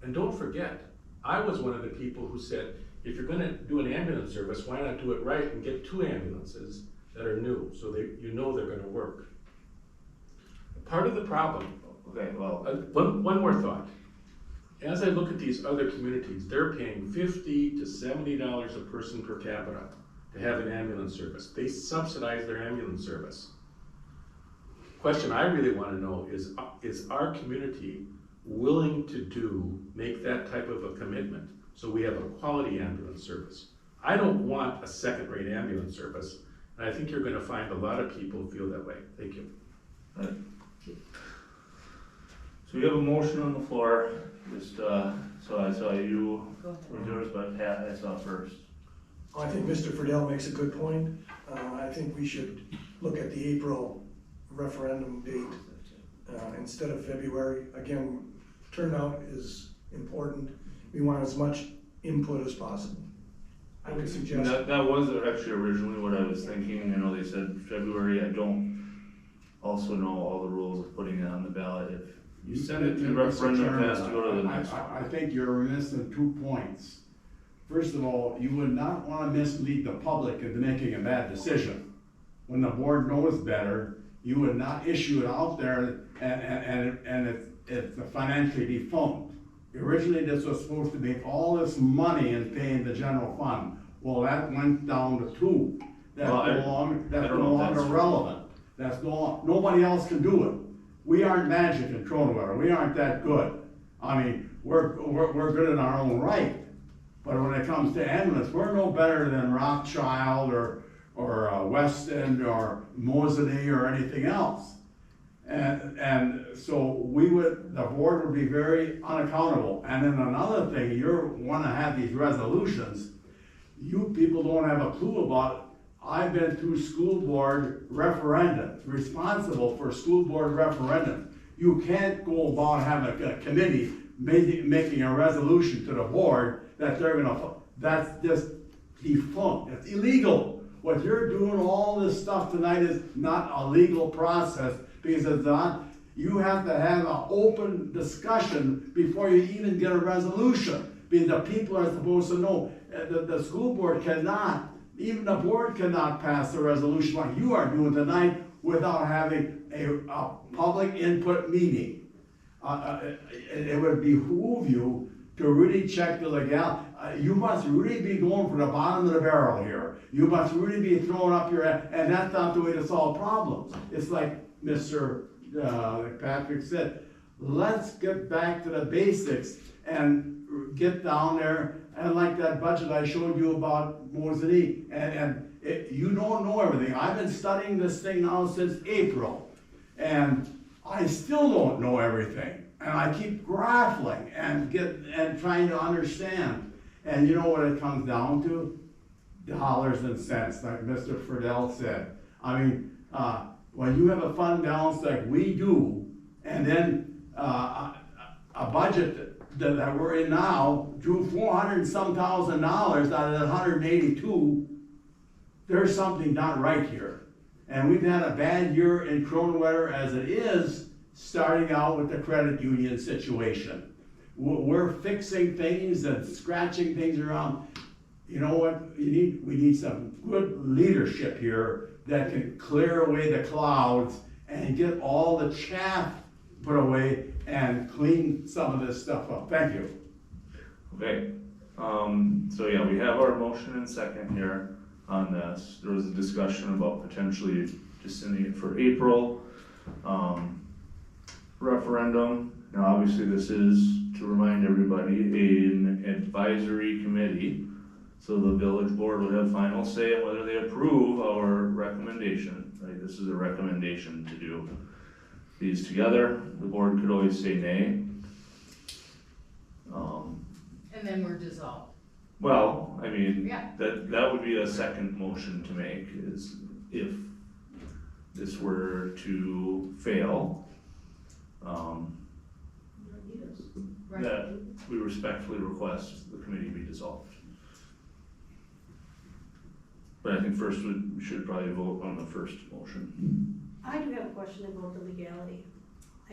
And don't forget, I was one of the people who said, if you're gonna do an ambulance service, why not do it right and get 2 ambulances that are new, so you know they're gonna work. Part of the problem, Okay, well, one more thought. As I look at these other communities, they're paying $50 to $70 a person per capita to have an ambulance service. They subsidize their ambulance service. Question I really want to know is our community willing to make that type of a commitment so we have a quality ambulance service? I don't want a second-rate ambulance service, and I think you're going to find a lot of people feel that way. Thank you. so we have a motion on the floor, just, so I saw you, Go ahead. were yours, but Pat, I saw first. I think Mr. Friedel makes a good point. I think we should look at the April referendum date instead of February. Again, turnout is important. We want as much input as possible. I would suggest. That was actually originally what I was thinking. I know they said February. I don't also know all the rules of putting it on the ballot. You send it to the referendum, it has to go to the next one. I think you're missing 2 points. First of all, you would not wanna mislead the public into making a bad decision. When the board knows better, you would not issue it out there and it's financially defunct. Originally, this was supposed to make all this money in paying the general fund. Well, that went down to 2. That's Well, no longer I don't know if relevant. Nobody else can do it. We aren't magic in Kronenwetter. We aren't that good. I mean, we're good in our own right. But when it comes to ambulance, we're no better than Rothschild or West End or Moseley or anything else. And so the board would be very unaccountable. And then another thing, you wanna have these resolutions, you people don't have a clue about, I've been through school board referendums, responsible for school board referendums. You can't go about having a committee making a resolution to the board that that's just defunct, it's illegal. What you're doing, all this stuff tonight is not a legal process, because it's not, you have to have an open discussion before you even get a resolution. Because the people are supposed to know, the school board cannot, even the board cannot pass a resolution like you are doing tonight without having a public input meeting. It would behoove you to really check the legality. You must really be going for the bottom of the barrel here. You must really be throwing up your, and that's not the way to solve problems. It's like Mr. Patrick said, let's get back to the basics and get down there, and like that budget I showed you about Moseley, you don't know everything. I've been studying this thing now since April, and I still don't know everything. And I keep grappling and trying to understand. And you know what it comes down to? Dollars and cents, like Mr. Friedel said. I mean, when you have a fund balance like we do, and then a budget that we're in now drew $400 and some thousand out of that 182, there's something not right here. And we've had a bad year in Kronenwetter as it is, starting out with the credit union situation. We're fixing things and scratching things around. You know what, we need some good leadership here that can clear away the clouds and get all the chaff put away and clean some of this stuff up. Thank you. Okay, so yeah, we have our motion and second here on this. There was a discussion about potentially just sending it for April. Referendum. Now, obviously, this is, to remind everybody, an advisory committee. So the village board would have final say on whether they approve our recommendation. Right? This is a recommendation to do these together. The board could always say nay. And then we're dissolved. Well, I mean, Yeah. that would be a second motion to make, is if this were to fail, that we respectfully request the committee be dissolved. But I think first we should probably vote on the first motion. I do have a question about the legality.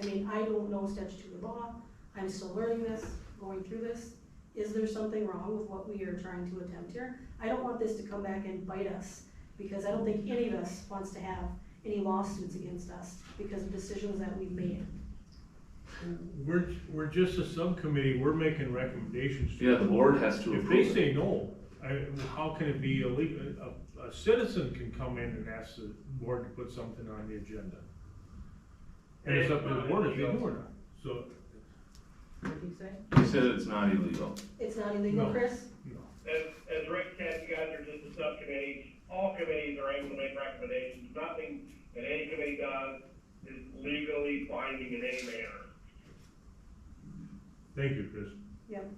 I mean, I don't know statutory law, I'm still learning this, going through this. Is there something wrong with what we are trying to attempt here? I don't want this to come back and bite us, because I don't think any of us wants to have any lawsuits against us because of decisions that we've made. We're just a subcommittee, we're making recommendations. Yeah, the board has to If approve they it. say no, how can it be illegal? A citizen can come in and ask the board to put something on the agenda. And it's up to the board if they do or not, so. What did you say? He said it's not illegal. It's not illegal, No. Chris? No. As Rick said, you guys are just a subcommittee. All committees are able to make recommendations. Nothing that any committee does is legally binding in any manner. Thank you, Chris. Yep.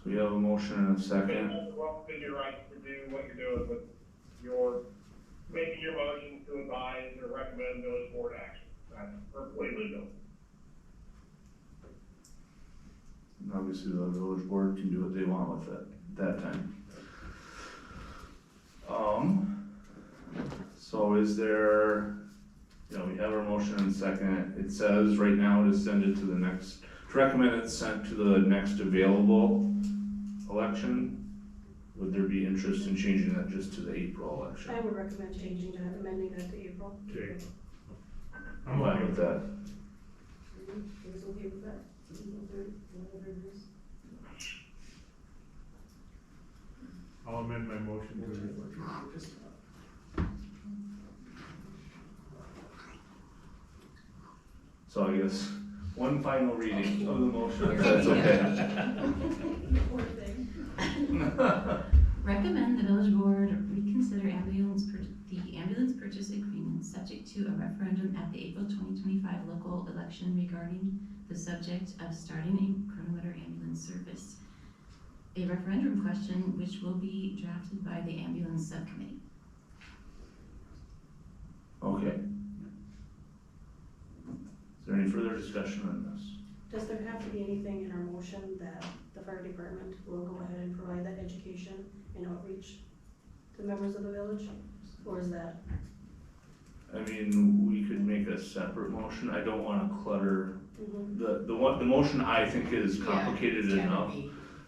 So we have a motion and a second. It's well within your right to do what you're doing with your, making your motion to advise or recommend village board action. That's perfectly legal. And obviously, the village board can do what they want with it at that time. So is there, we have our motion and second, it says right now to send it to the next, to recommend it's sent to the next available election. Would there be interest in changing that just to the April election? I would recommend changing that, amending that to April. Okay. I'm fine with that. You guys okay with that? Whatever it is. I'll amend my motion to So I guess one final reading of the motion, if that's okay. Poor thing. Recommend the village board reconsider the ambulance purchase agreement subject to a referendum at the April 2025 local election regarding the subject of starting a Kronenwetter ambulance service. A referendum question which will be drafted by the ambulance subcommittee. Okay. Is there any further discussion on this? Does there have to be anything in our motion that the fire department will go ahead and provide that education and outreach to members of the village? Or is that? I mean, we could make a separate motion. I don't wanna clutter, the motion I think is complicated enough.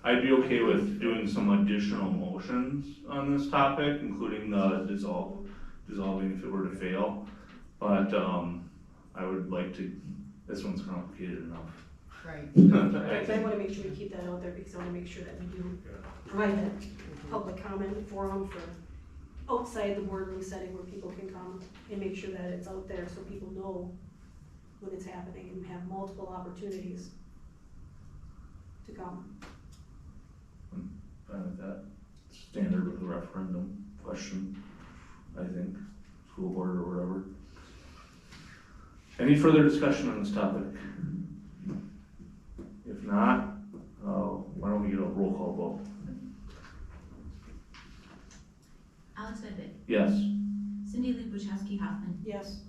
I'd be okay with doing some additional motions on this topic, including the dissolving if it were to fail. But, I would like to, this one's complicated enough. Right. I wanna make sure we keep that out there because I wanna make sure that we do provide that public comment forum for outside the boardroom setting where people can come and make sure that it's out there so people know when it's happening and have multiple opportunities to come. Fine with that. Standard with a referendum question, I think, school board or whatever. Any further discussion on this topic? If not, why don't we get a roll call vote? Alex Vedvik, Yes. Cindy Lou Buchowski-Hoffman, Yes.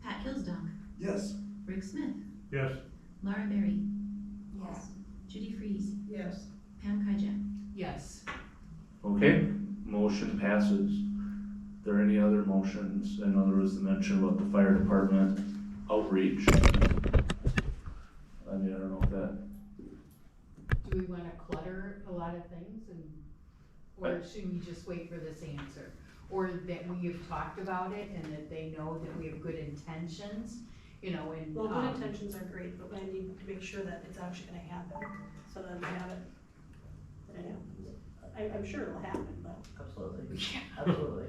Pat Kilsdonk, Yes. Rick Smith, yes. Laura Berry, Yes. Judy Freeze, Yes. Pam Kajak. Yes. Okay, motion passes. Are there any other motions? I know there was the mention about the fire department outreach. I mean, I don't know if that, Do we wanna clutter a lot of things or should we just wait for this answer? Or that we have talked about it and that they know that we have good intentions, and. Well, good intentions are great, but I need to make sure that it's actually gonna happen, so that we have it. That it happens. I'm sure it'll happen, but. Absolutely, absolutely.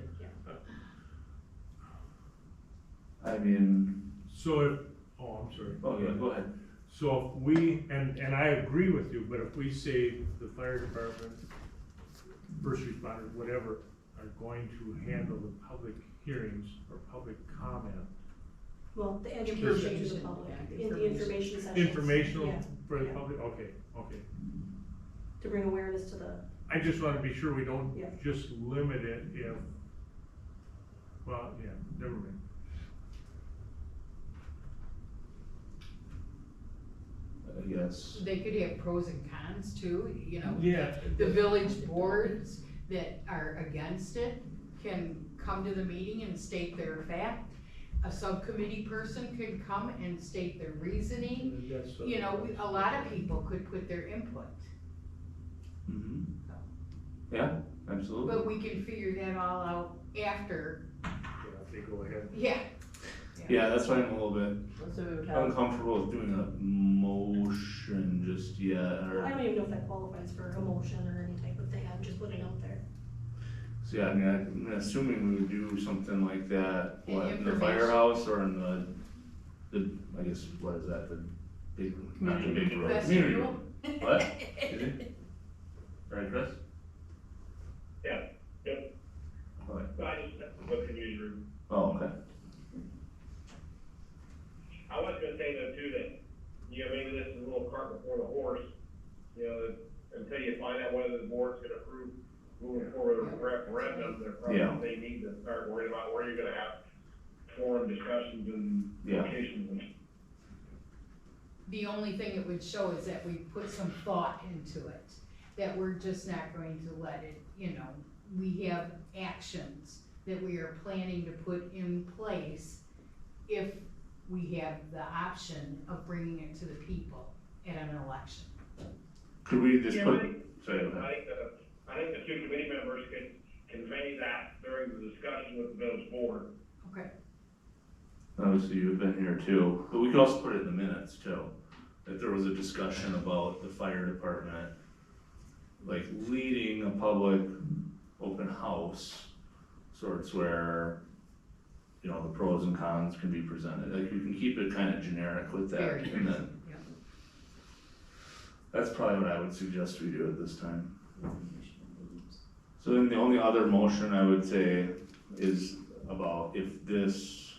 I mean, So if, I'm sorry. oh yeah, go ahead. So if we, and I agree with you, but if we say the fire department, first responders, whatever, are going to handle the public hearings or public comment. Well, the education to the public, in the information sessions. Informational Yeah, for the yeah. public, okay. To bring awareness to the, I just wanna be sure we don't Yeah. just limit it if, well, yeah, never mind. I guess. They could have pros and cons too, Yeah. The village boards that are against it can come to the meeting and state their fact. A subcommittee person could come and state their reasoning, That's, a lot of people could put their input. Mm-hmm. Yeah, absolutely. But we can figure that all out after, if they go ahead. Yeah, that's why I'm a little bit So we would have, uncomfortable with doing a motion just yet, or. I don't even know if that qualifies for a motion or any type of thing, I'm just putting it out there. So yeah, I mean, I'm assuming we would do something like that, In what, in the information. firehouse or in the, I guess, what is that, the big, not the big room? Community room. What? Excuse me? Right, Chris? Yeah, yep. Okay. So I just, what community room? Oh, okay. I was gonna say though too, that, maybe this is a little cart before the horse, that until you find out whether the board's gonna approve moving forward with a referendum, they're probably, Yeah. they need to start worrying about where you're gonna have forum discussions and Yeah. locations and. the only thing it would show is that we put some thought into it. That we're just not going to let it, we have actions that we are planning to put in place if we have the option of bringing it to the people at an election. Could we just Yeah, put, I think- sorry, go ahead. I think the two committee members could convey that during the discussion with the village board. Okay. Obviously, you've been here too, but we could also put it in the minutes too. That there was a discussion about the fire department, like leading a public open house, sorts where, you know, the pros and cons can be presented. Like you can keep it kind of generic with that, Very. and then Yeah. that's probably what I would suggest we do at this time. So then the only other motion I would say is about if this,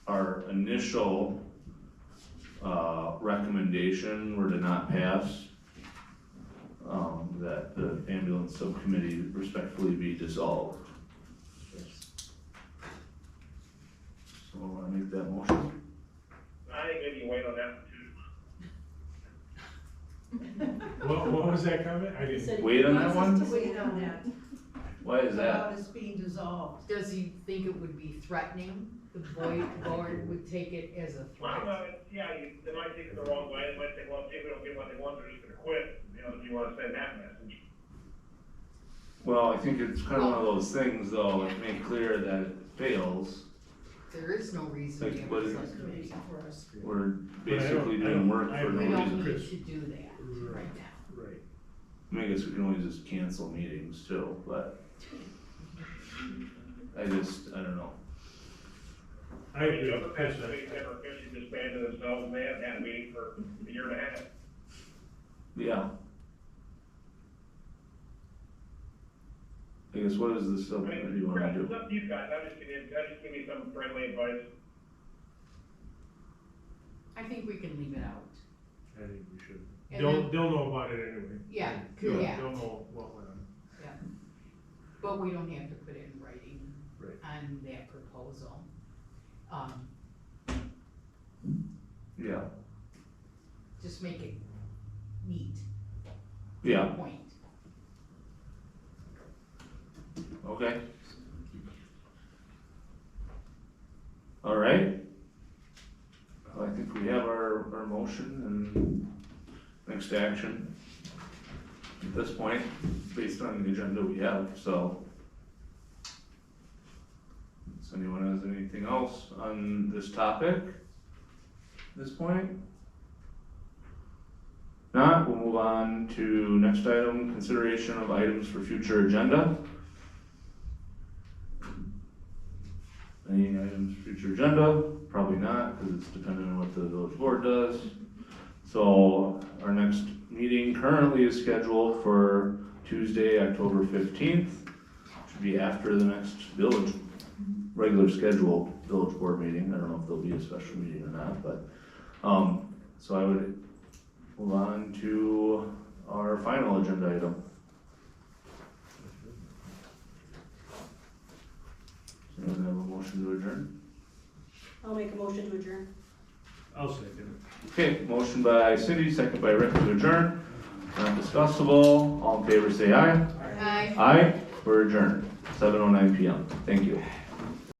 our initial recommendation were to not pass, that the ambulance subcommittee respectfully be dissolved. So I wanna make that motion. I think maybe you wait on that one too. What was that comment? I didn't. Wait on that one? Wait on that. Why is About that? it's being dissolved. Does he think it would be threatening? The board would take it as a Well, threat? yeah, they might take it the wrong way, they might say, well, if we don't get what they want, they're just gonna quit, you know, if you wanna send that message. Well, I think it's kind of one of those things though, like make clear that it fails. There is no reason to Like, have what a is- subcommittee. For us. We're But I don't- basically doing work I for don't- no We don't reason. need to do that right now. Right. I mean, I guess we can always just cancel meetings too, but I don't know. I agree The with other Chris. committees never officially disbanded themselves, and they haven't had a meeting for a year and a half. Yeah. I guess what is the I subcommittee mean, wanna Chris, do? it's up to you guys, I'm just giving you some friendly advice. I think we can leave it out. I think we should. And They'll know about it anyway. Yeah, They'll correct. know what went on. But we don't have to put it in writing Right. on that proposal. Yeah, Just make it neat. yeah, Point. okay. All right. Well, I think we have our motion and next action at this point, based on the agenda we have, so. Does anyone has anything else on this topic at this point? Not, we'll move on to next item, consideration of items for future agenda. Any items for future agenda? Probably not, because it's dependent on what the village board does. So our next meeting currently is scheduled for Tuesday, October 15th. Should be after the next village, regular scheduled village board meeting. I don't know if there'll be a special meeting or not, but, so I would move on to our final agenda item. Does anyone have a motion to adjourn? I'll make a motion to adjourn. I'll second Okay, motion by Cindy, second by Rick to adjourn. Not discussable. All in favor say aye. Aye. Aye, we're adjourned, 7:09 PM. Thank you.